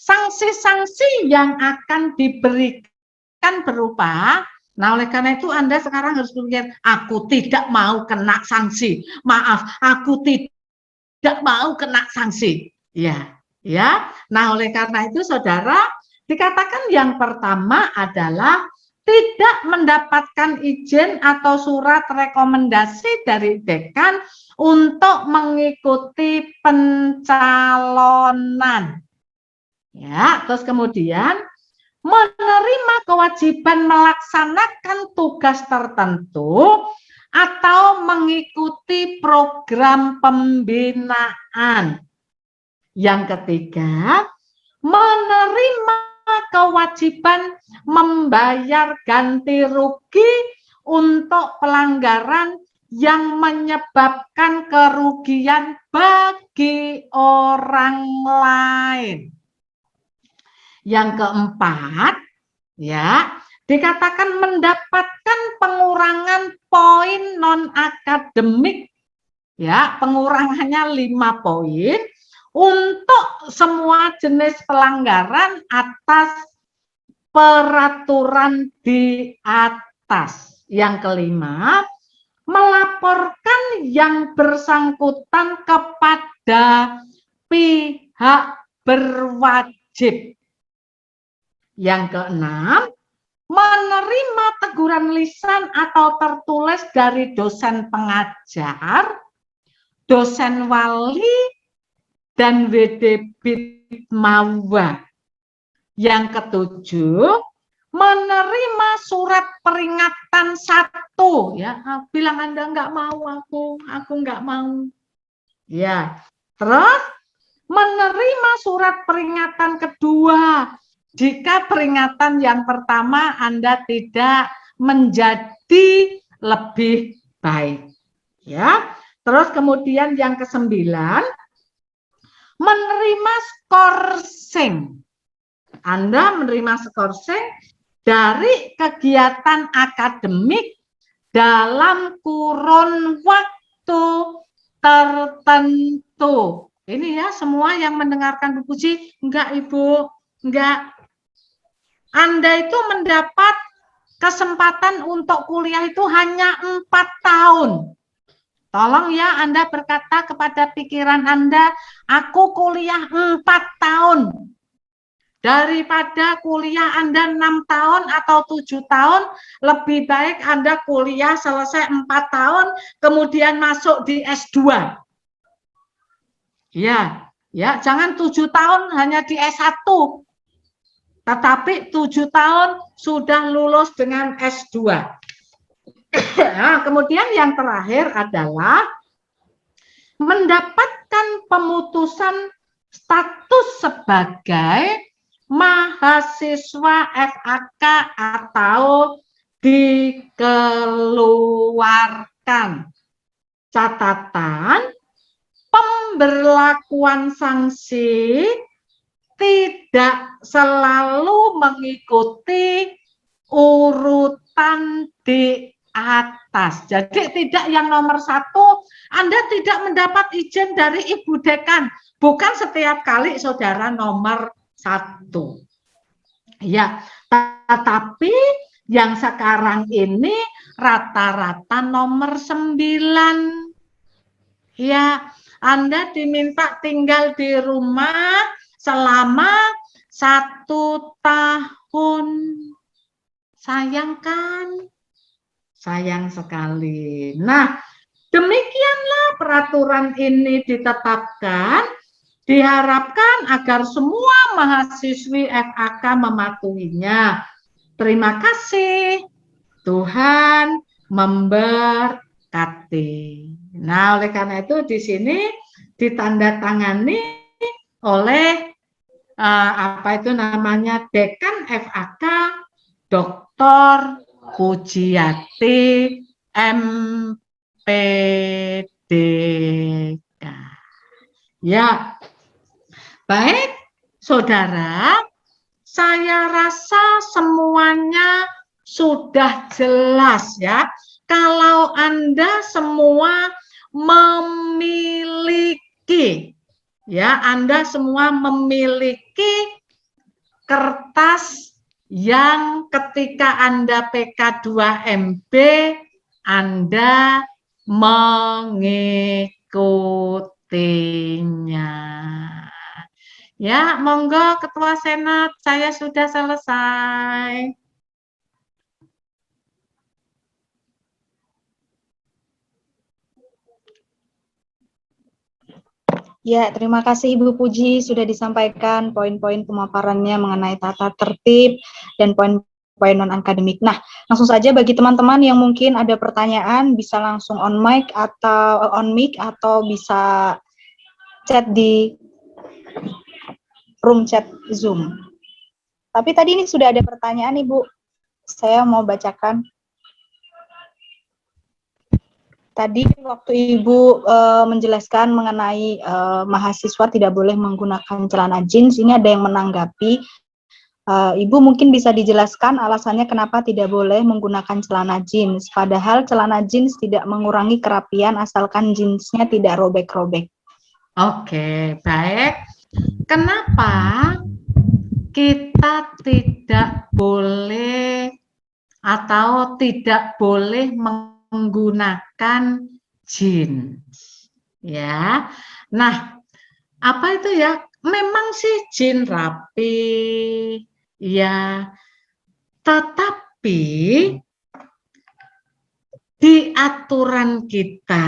Sanksi-sanksi yang akan diberikan berupa, nah oleh karena itu Anda sekarang harus berpikir, aku tidak mau kena sanksi. Maaf, aku tidak mau kena sanksi. Ya, ya. Nah, oleh karena itu saudara, dikatakan yang pertama adalah tidak mendapatkan izin atau surat rekomendasi dari dekan untuk mengikuti pencalonan. Ya, terus kemudian menerima kewajiban melaksanakan tugas tertentu atau mengikuti program pembinaan. Yang ketiga, menerima kewajiban membayar ganti rugi untuk pelanggaran yang menyebabkan kerugian bagi orang lain. Yang keempat, ya, dikatakan mendapatkan pengurangan poin non-akademik, ya, pengurangannya 5 poin untuk semua jenis pelanggaran atas peraturan di atas. Yang kelima, melaporkan yang bersangkutan kepada pihak berwajib. Yang keenam, menerima teguran lisan atau tertulis dari dosen pengajar, dosen wali, dan WD Bitmawa. Yang ketujuh, menerima surat peringatan 1. Ya, bilang Anda nggak mau, aku nggak mau. Ya, terus menerima surat peringatan kedua. Jika peringatan yang pertama Anda tidak menjadi lebih baik. Ya. Terus kemudian yang kesembilan, menerima skorsing. Anda menerima skorsing dari kegiatan akademik dalam kurun waktu tertentu. Ini ya semua yang mendengarkan Bu Puji, enggak Ibu, enggak. Anda itu mendapat kesempatan untuk kuliah itu hanya 4 tahun. Tolong ya Anda berkata kepada pikiran Anda, aku kuliah 4 tahun. Daripada kuliah Anda 6 tahun atau 7 tahun, lebih baik Anda kuliah selesai 4 tahun, kemudian masuk di S2. Ya, jangan 7 tahun hanya di S1. Tetapi 7 tahun sudah lulus dengan S2. Nah, kemudian yang terakhir adalah mendapatkan pemutusan status sebagai mahasiswa FAK atau dikeluarkan. Catatan, pemberlakuan sanksi tidak selalu mengikuti urutan di atas. Jadi tidak yang nomor 1, Anda tidak mendapat izin dari Ibu Dekan. Bukan setiap kali saudara nomor 1. Ya, tetapi yang sekarang ini rata-rata nomor 9. Ya, Anda diminta tinggal di rumah selama 1 tahun. Sayang kan? Sayang sekali. Nah, demikianlah peraturan ini ditetapkan. Diharapkan agar semua mahasiswi FAK mematuhinya. Terima kasih. Tuhan memberkati. Nah, oleh karena itu di sini ditandatangani oleh apa itu namanya Dekan FAK Dr. Pujiati MPDK. Ya, baik saudara, saya rasa semuanya sudah jelas ya. Kalau Anda semua memiliki, ya, Anda semua memiliki kertas yang ketika Anda PK2MB, Anda mengikutinya. Ya, monggo Ketua Senat, saya sudah selesai. Ya, terima kasih Ibu Puji sudah disampaikan poin-poin pemaparannya mengenai tata tertib dan poin-poin non-akademik. Nah, langsung saja bagi teman-teman yang mungkin ada pertanyaan bisa langsung on mic atau bisa chat di room chat Zoom. Tapi tadi ini sudah ada pertanyaan Ibu. Saya mau bacakan. Tadi waktu Ibu menjelaskan mengenai mahasiswa tidak boleh menggunakan celana jeans, ini ada yang menanggapi. Ibu mungkin bisa dijelaskan alasannya kenapa tidak boleh menggunakan celana jeans, padahal celana jeans tidak mengurangi kerapian asalkan jeansnya tidak robek-robek. Oke, baik. Kenapa kita tidak boleh atau tidak boleh menggunakan jeans? Ya, nah, apa itu ya? Memang sih jeans rapi, ya, tetapi di aturan kita,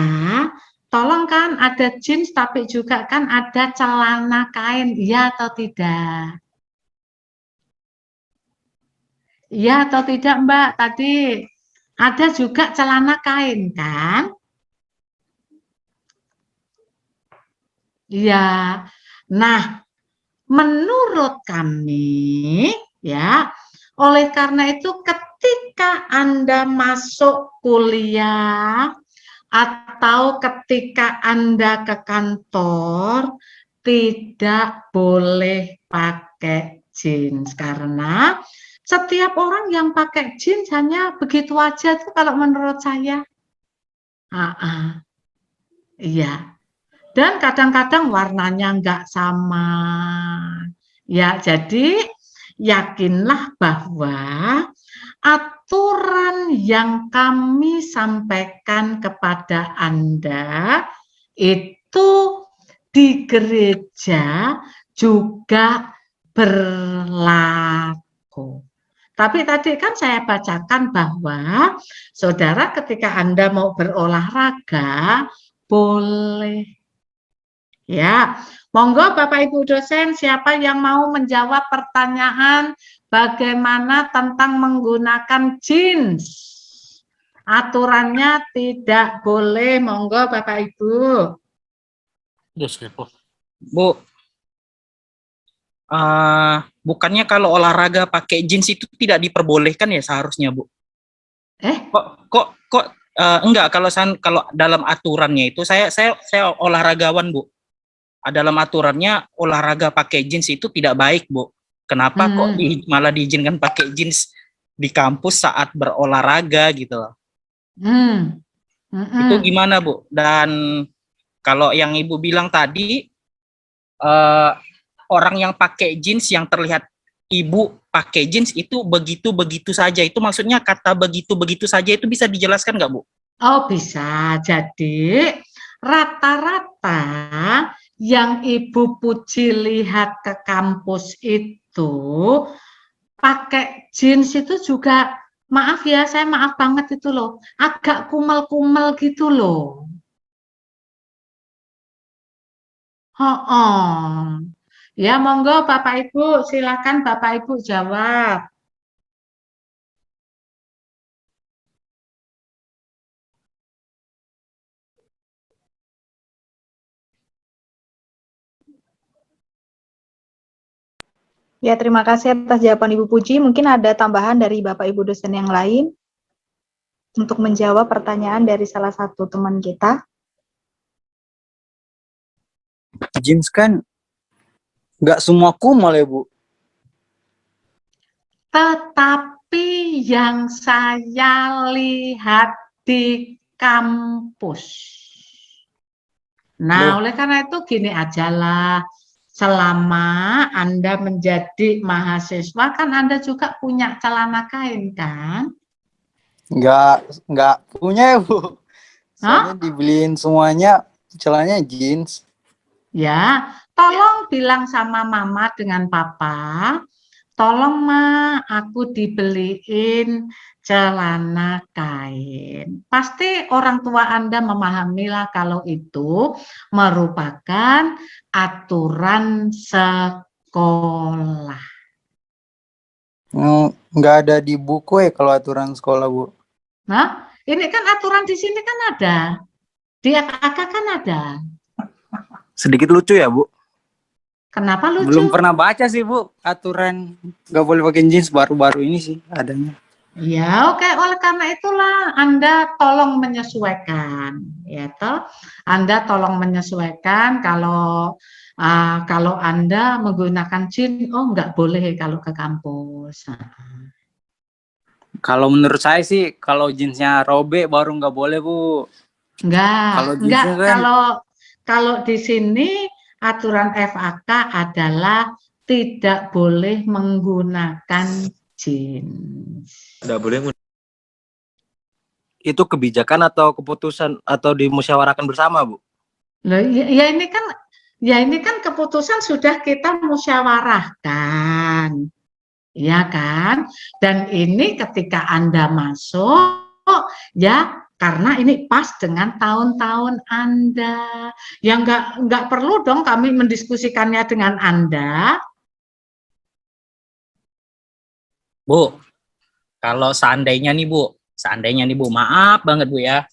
tolong kan ada jeans tapi juga kan ada celana kain, iya atau tidak? Iya atau tidak Mbak? Tadi ada juga celana kain kan? Iya. Nah, menurut kami ya, oleh karena itu ketika Anda masuk kuliah atau ketika Anda ke kantor tidak boleh pakai jeans karena setiap orang yang pakai jeans hanya begitu aja tuh kalau menurut saya. Iya. Dan kadang-kadang warnanya nggak sama. Ya, jadi yakinlah bahwa aturan yang kami sampaikan kepada Anda itu di gereja juga berlaku. Tapi tadi kan saya bacakan bahwa saudara ketika Anda mau berolahraga boleh. Ya, monggo Bapak Ibu dosen, siapa yang mau menjawab pertanyaan bagaimana tentang menggunakan jeans? Aturannya tidak boleh, monggo Bapak Ibu. Bu, bukannya kalau olahraga pakai jeans itu tidak diperbolehkan ya seharusnya, Bu? Kok enggak, kalau dalam aturannya itu saya olahragawan, Bu. Dalam aturannya olahraga pakai jeans itu tidak baik, Bu. Kenapa kok malah diizinkan pakai jeans di kampus saat berolahraga gitu loh. Itu gimana, Bu? Dan kalau yang Ibu bilang tadi orang yang pakai jeans, yang terlihat Ibu pakai jeans itu begitu-begitu saja. Itu maksudnya kata begitu-begitu saja itu bisa dijelaskan nggak, Bu? Oh, bisa. Jadi rata-rata yang Ibu Puji lihat ke kampus itu pakai jeans itu juga, maaf ya, saya maaf banget itu loh, agak kumel-kumel gitu loh. Ya, monggo Bapak Ibu, silakan Bapak Ibu jawab. Ya, terima kasih atas jawaban Ibu Puji. Mungkin ada tambahan dari Bapak Ibu dosen yang lain untuk menjawab pertanyaan dari salah satu teman kita. Jeans kan nggak semua kumal ya, Bu. Tetapi yang saya lihat di kampus. Nah, oleh karena itu gini aja lah. Selama Anda menjadi mahasiswa, kan Anda juga punya celana kain, kan? Nggak punya ya, Bu. Soalnya dibeliin semuanya celananya jeans. Ya, tolong bilang sama mama dengan papa, tolong ma, aku dibeliin celana kain. Pasti orang tua Anda memahamilah kalau itu merupakan aturan sekolah. Nggak ada di buku ya kalau aturan sekolah, Bu. Nah, ini kan aturan di sini kan ada. Di FAK kan ada. Sedikit lucu ya, Bu. Kenapa lucu? Belum pernah baca sih, Bu, aturan nggak boleh pakai jeans baru-baru ini sih adanya. Ya, oke. Oleh karena itulah Anda tolong menyesuaikan, ya toh. Anda tolong menyesuaikan kalau Anda menggunakan jeans, oh nggak boleh kalau ke kampus. Kalau menurut saya sih, kalau jeansnya robek baru nggak boleh, Bu. Kalau Enggak. jeansnya kan, Kalau di sini aturan FAK adalah tidak boleh menggunakan jeans. Nggak boleh. itu kebijakan atau keputusan atau dimusyawarahkan bersama, Bu? Loh, ya ini kan keputusan sudah kita musyawarahkan, ya kan? Dan ini ketika Anda masuk, ya karena ini pas dengan tahun-tahun Anda. Ya nggak perlu dong kami mendiskusikannya dengan Anda. Bu, kalau seandainya nih Bu, maaf banget Bu ya.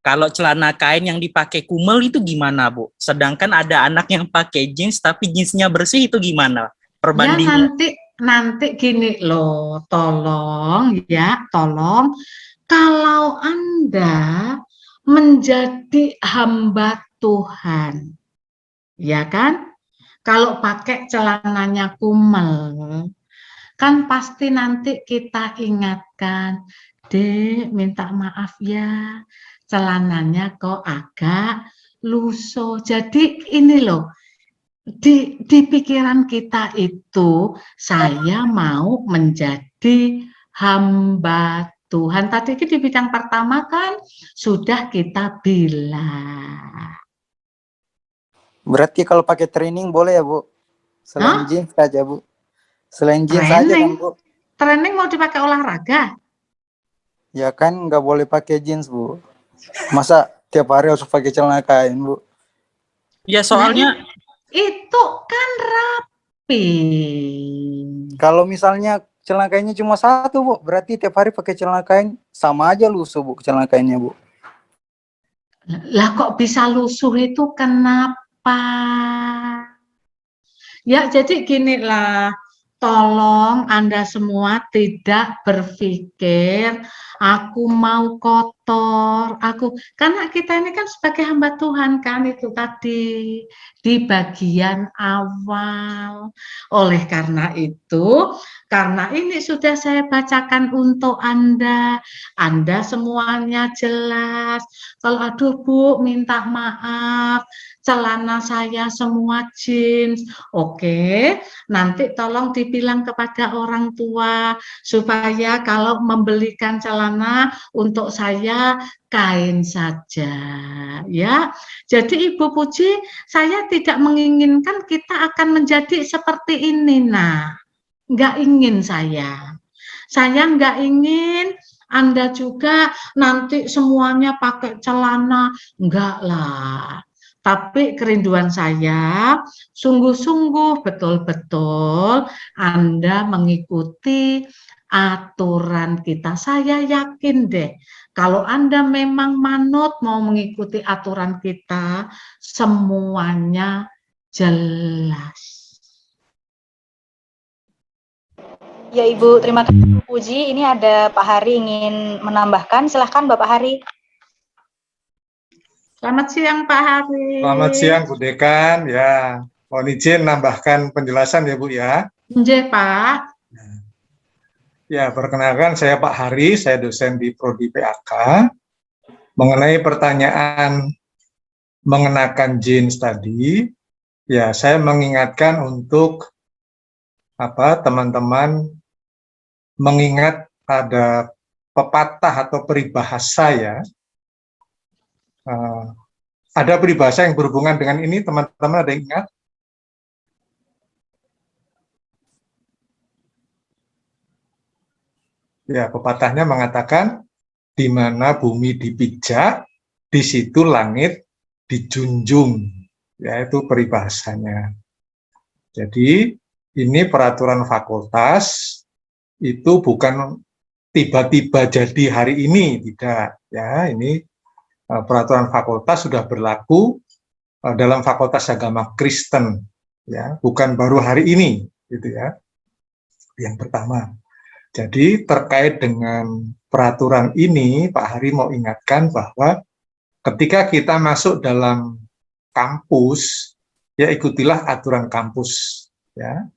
Kalau celana kain yang dipakai kumel itu gimana Bu? Sedangkan ada anak yang pakai jeans tapi jeansnya bersih itu gimana? Ya Perbandingan. nanti gini loh, tolong kalau Anda menjadi hamba Tuhan, ya kan? Kalau pakai celananya kumel, kan pasti nanti kita ingatkan, Dek, minta maaf ya, celananya kok agak lusuh. Jadi ini loh, di pikiran kita itu, saya mau menjadi hamba Tuhan. Tadi di bidang pertama kan sudah kita bilang. Berarti kalau pakai training boleh ya, Bu? Selain jeans aja, Bu. Selain jeans aja kan, Bu? Training mau dipakai olahraga? Ya kan nggak boleh pakai jeans, Bu. Masa tiap hari harus pakai celana kain, Bu? Ya soalnya itu kan rapi. Kalau misalnya celana kainnya cuma satu, Bu, berarti tiap hari pakai celana kain sama aja lusuh, Bu, celana kainnya, Bu. Lah kok bisa lusuh itu kenapa? Ya jadi gini lah, tolong Anda semua tidak berpikir aku mau kotor, karena kita ini kan sebagai hamba Tuhan kan itu tadi di bagian awal. Oleh karena itu, karena ini sudah saya bacakan untuk Anda semuanya jelas. Kalau aduh Bu, minta maaf, celana saya semua jeans. Oke, nanti tolong dibilang kepada orang tua supaya kalau membelikan celana untuk saya kain saja, ya. Jadi Ibu Puji, saya tidak menginginkan kita akan menjadi seperti ini, nah. Enggak ingin saya. Saya enggak ingin Anda juga nanti semuanya pakai celana, enggak lah. Tapi kerinduan saya, sungguh-sungguh betul-betul Anda mengikuti aturan kita. Saya yakin deh, kalau Anda memang manut mau mengikuti aturan kita, semuanya jelas. Ya Ibu, terima kasih Bu Puji. Ini ada Pak Hari ingin menambahkan. Silahkan Bapak Hari. Selamat siang Pak Hari. Selamat siang Bu Dekan. Ya, mohon izin nambahkan penjelasan ya Bu ya. Nggih, Pak. Ya, perkenalkan saya Pak Hari, saya dosen di Prodi PAK. Mengenai pertanyaan mengenakan jeans tadi, ya saya mengingatkan untuk teman-teman mengingat ada pepatah atau peribahasa ya. Ada peribahasa yang berhubungan dengan ini, teman-teman ada yang ingat? Ya, pepatahnya mengatakan, di mana bumi dipijak, di situ langit dijunjung. Ya, itu peribahasanya. Jadi, ini peraturan fakultas, itu bukan tiba-tiba jadi hari ini, tidak. Ya, ini peraturan fakultas sudah berlaku dalam Fakultas Agama Kristen, ya, bukan baru hari ini, gitu ya. Yang pertama. Jadi terkait dengan peraturan ini, Pak Hari mau ingatkan bahwa ketika kita masuk dalam kampus, ya ikutilah aturan kampus, ya.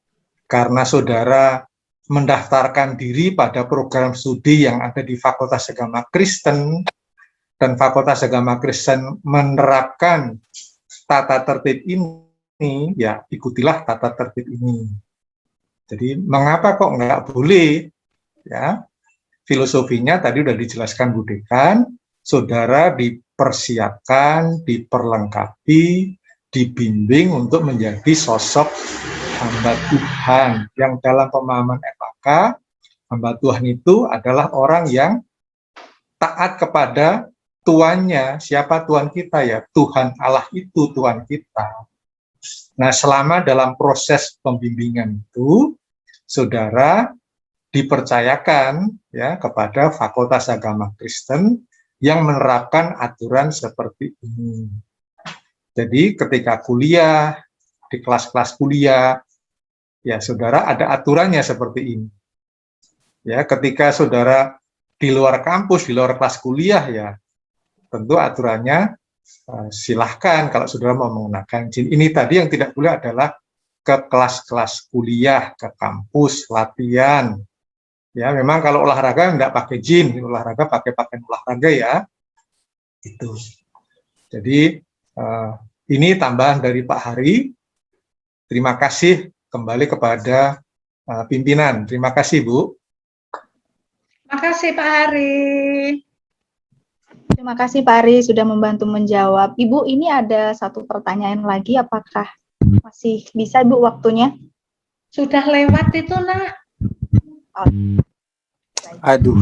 Karena saudara mendaftarkan diri pada program studi yang ada di Fakultas Agama Kristen, dan Fakultas Agama Kristen menerapkan tata tertib ini, ya ikutilah tata tertib ini. Jadi mengapa kok nggak boleh? Ya, filosofinya tadi sudah dijelaskan Bu Dekan, saudara dipersiapkan, diperlengkapi, dibimbing untuk menjadi sosok hamba Tuhan, yang dalam pemahaman FAK, hamba Tuhan itu adalah orang yang taat kepada tuannya. Siapa Tuhan kita ya? Tuhan Allah itu Tuhan kita. Nah, selama dalam proses pembimbingan itu, saudara dipercayakan ya kepada Fakultas Agama Kristen yang menerapkan aturan seperti ini. Jadi ketika kuliah, di kelas-kelas kuliah, ya saudara ada aturannya seperti ini. Ya, ketika saudara di luar kampus, di luar kelas kuliah, ya tentu aturannya silahkan kalau saudara mau menggunakan jin. Ini tadi yang tidak boleh adalah ke kelas-kelas kuliah, ke kampus, latihan. Ya, memang kalau olahraga enggak pakai jin, olahraga pakai pakaian olahraga ya. Itu. Jadi ini tambahan dari Pak Hari. Terima kasih kembali kepada pimpinan. Terima kasih, Bu. Terima kasih Pak Hari. Terima kasih Pak Ari sudah membantu menjawab. Ibu, ini ada satu pertanyaan lagi, apakah masih bisa Ibu waktunya? Sudah lewat itu, Nak. Aduh.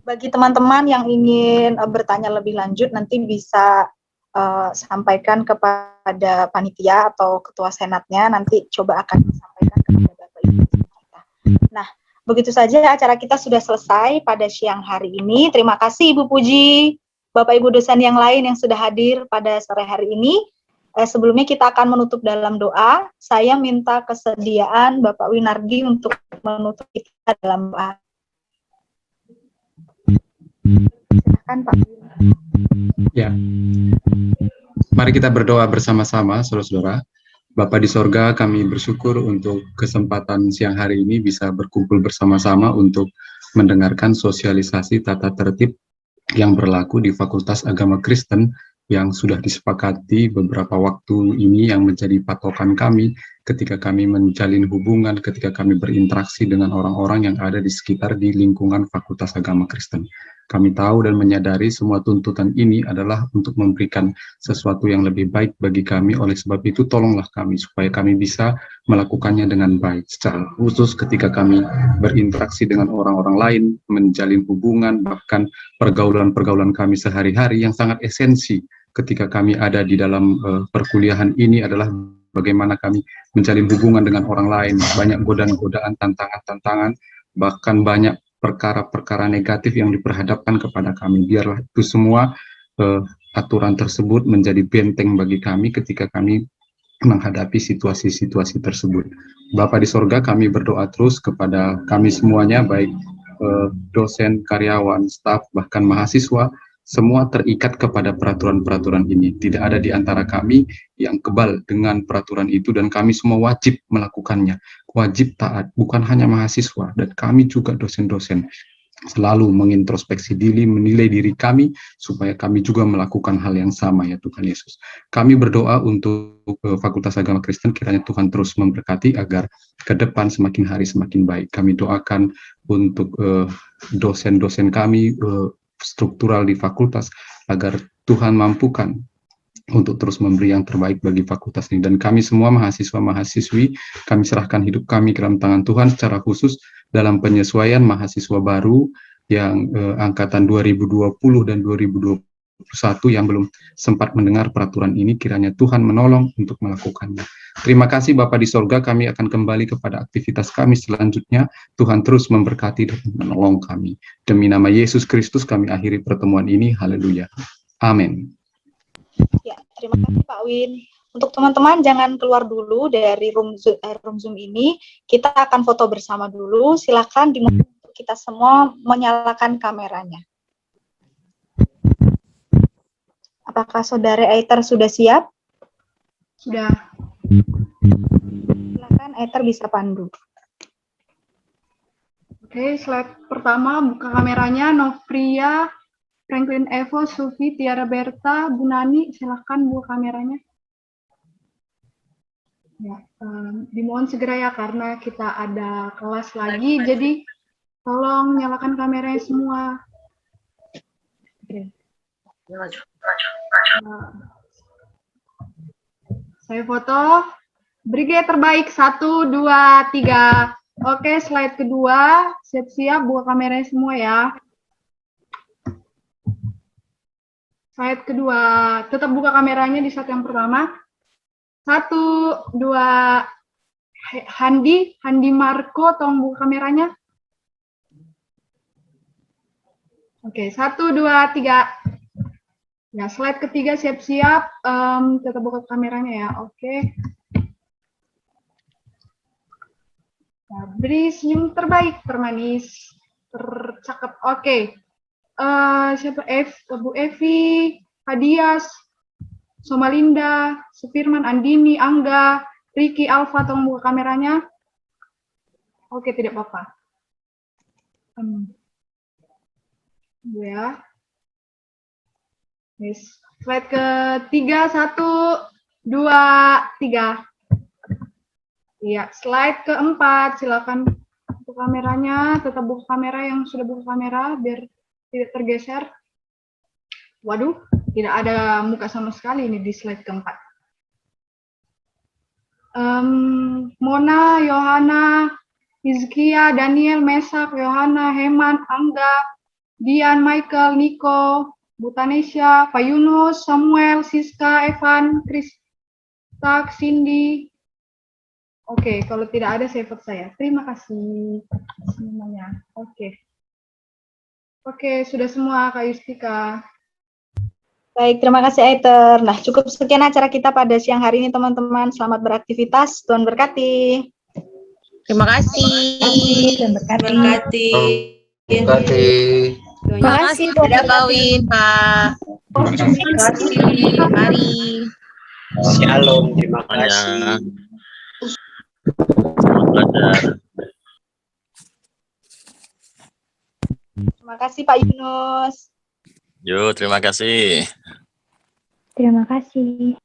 Bagi teman-teman yang ingin bertanya lebih lanjut, nanti bisa sampaikan kepada panitia atau ketua senatnya, nanti coba akan disampaikan kepada Bapak Ibu kita. Nah, begitu saja acara kita sudah selesai pada siang hari ini. Terima kasih Ibu Puji, Bapak Ibu dosen yang lain yang sudah hadir pada sore hari ini. Sebelumnya kita akan menutup dalam doa. Saya minta kesediaan Bapak Winardi untuk menutup kita dalam doa. Silakan Pak. Ya, mari kita berdoa bersama-sama, saudara-saudara. Bapa di sorga, kami bersyukur untuk kesempatan siang hari ini bisa berkumpul bersama-sama untuk mendengarkan sosialisasi tata tertib yang berlaku di Fakultas Agama Kristen yang sudah disepakati beberapa waktu ini, yang menjadi patokan kami ketika kami menjalin hubungan, ketika kami berinteraksi dengan orang-orang yang ada di sekitar di lingkungan Fakultas Agama Kristen. Kami tahu dan menyadari semua tuntutan ini adalah untuk memberikan sesuatu yang lebih baik bagi kami. Oleh sebab itu, tolonglah kami supaya kami bisa melakukannya dengan baik. Secara khusus ketika kami berinteraksi dengan orang-orang lain, menjalin hubungan, bahkan pergaulan-pergaulan kami sehari-hari yang sangat esensi ketika kami ada di dalam perkuliahan ini adalah bagaimana kami menjalin hubungan dengan orang lain. Banyak godaan-godaan, tantangan-tantangan, bahkan banyak perkara-perkara negatif yang diperhadapkan kepada kami. Biarlah itu semua aturan tersebut menjadi benteng bagi kami ketika kami menghadapi situasi-situasi tersebut. Bapa di sorga, kami berdoa terus kepada kami semuanya, baik dosen, karyawan, staf, bahkan mahasiswa, semua terikat kepada peraturan-peraturan ini. Tidak ada di antara kami yang kebal dengan peraturan itu, dan kami semua wajib melakukannya. Wajib taat, bukan hanya mahasiswa, dan kami juga dosen-dosen. Selalu mengintrospeksi diri, menilai diri kami, supaya kami juga melakukan hal yang sama, ya Tuhan Yesus. Kami berdoa untuk Fakultas Agama Kristen, kiranya Tuhan terus memberkati agar ke depan semakin hari semakin baik. Kami doakan untuk dosen-dosen kami, struktural di fakultas, agar Tuhan mampukan untuk terus memberi yang terbaik bagi fakultas ini. Dan kami semua mahasiswa-mahasiswi, kami serahkan hidup kami ke dalam tangan Tuhan, secara khusus dalam penyesuaian mahasiswa baru yang angkatan 2020 dan 2021 yang belum sempat mendengar peraturan ini. Kiranya Tuhan menolong untuk melakukannya. Terima kasih Bapa di sorga, kami akan kembali kepada aktivitas kami selanjutnya. Tuhan terus memberkati dan menolong kami. Demi nama Yesus Kristus kami akhiri pertemuan ini. Haleluya. Amin. Ya, terima kasih Pak Win. Untuk teman-teman jangan keluar dulu dari room Zoom ini. Kita akan foto bersama dulu. Silakan dimulai untuk kita semua menyalakan kameranya. Apakah Saudara Aether sudah siap? Sudah. Silakan Aether bisa pandu. Oke, slide pertama buka kameranya. Novria, Franklin Evo, Sufi, Tiara Berta, Bu Nani, silakan buka kameranya. Ya, dimohon segera ya karena kita ada kelas lagi, jadi tolong nyalakan kameranya semua. Oke. Saya foto. Beri gaya terbaik 1, 2, 3. Oke, slide kedua. Siap-siap buka kameranya semua ya. Slide kedua. Tetap buka kameranya di slide yang pertama. 1, 2, Handi Marco, tolong buka kameranya. Oke, 1, 2, 3. Ya, slide ketiga siap-siap, tetap buka kameranya ya, oke. Nah, beri senyum terbaik, termanis, tercakap, oke. Siapa? Bu Evi, Hadias, Somalinda, Sufirman, Andini, Angga, Riki, Alfa, tolong buka kameranya. Oke, tidak apa-apa. Ya. Yes. Slide ketiga, 1, 2, 3. Iya, slide keempat, silakan buka kameranya, tetap buka kamera yang sudah buka kamera, biar tidak tergeser. Waduh, tidak ada muka sama sekali ini di slide keempat. Mona, Yohana, Hizkia, Daniel, Mesak, Yohana, Heman, Angga, Dian, Michael, Nico, Butanesha, Pak Yunus, Samuel, Siska, Evan, Krista, Cindy. Oke, kalau tidak ada saya vote saya. Terima kasih semuanya. Oke, sudah semua Kak Yustika. Baik, terima kasih Aether. Nah, cukup sekian acara kita pada siang hari ini teman-teman. Selamat beraktivitas. Tuhan berkati. Terima kasih. Tuhan berkati. Terima kasih. Terima kasih. Dadah Pak Win, Pak. Terima kasih. Mari. Shalom, terima kasih. Selamat belajar. Terima kasih Pak Yunus. Yo, terima kasih. Terima kasih.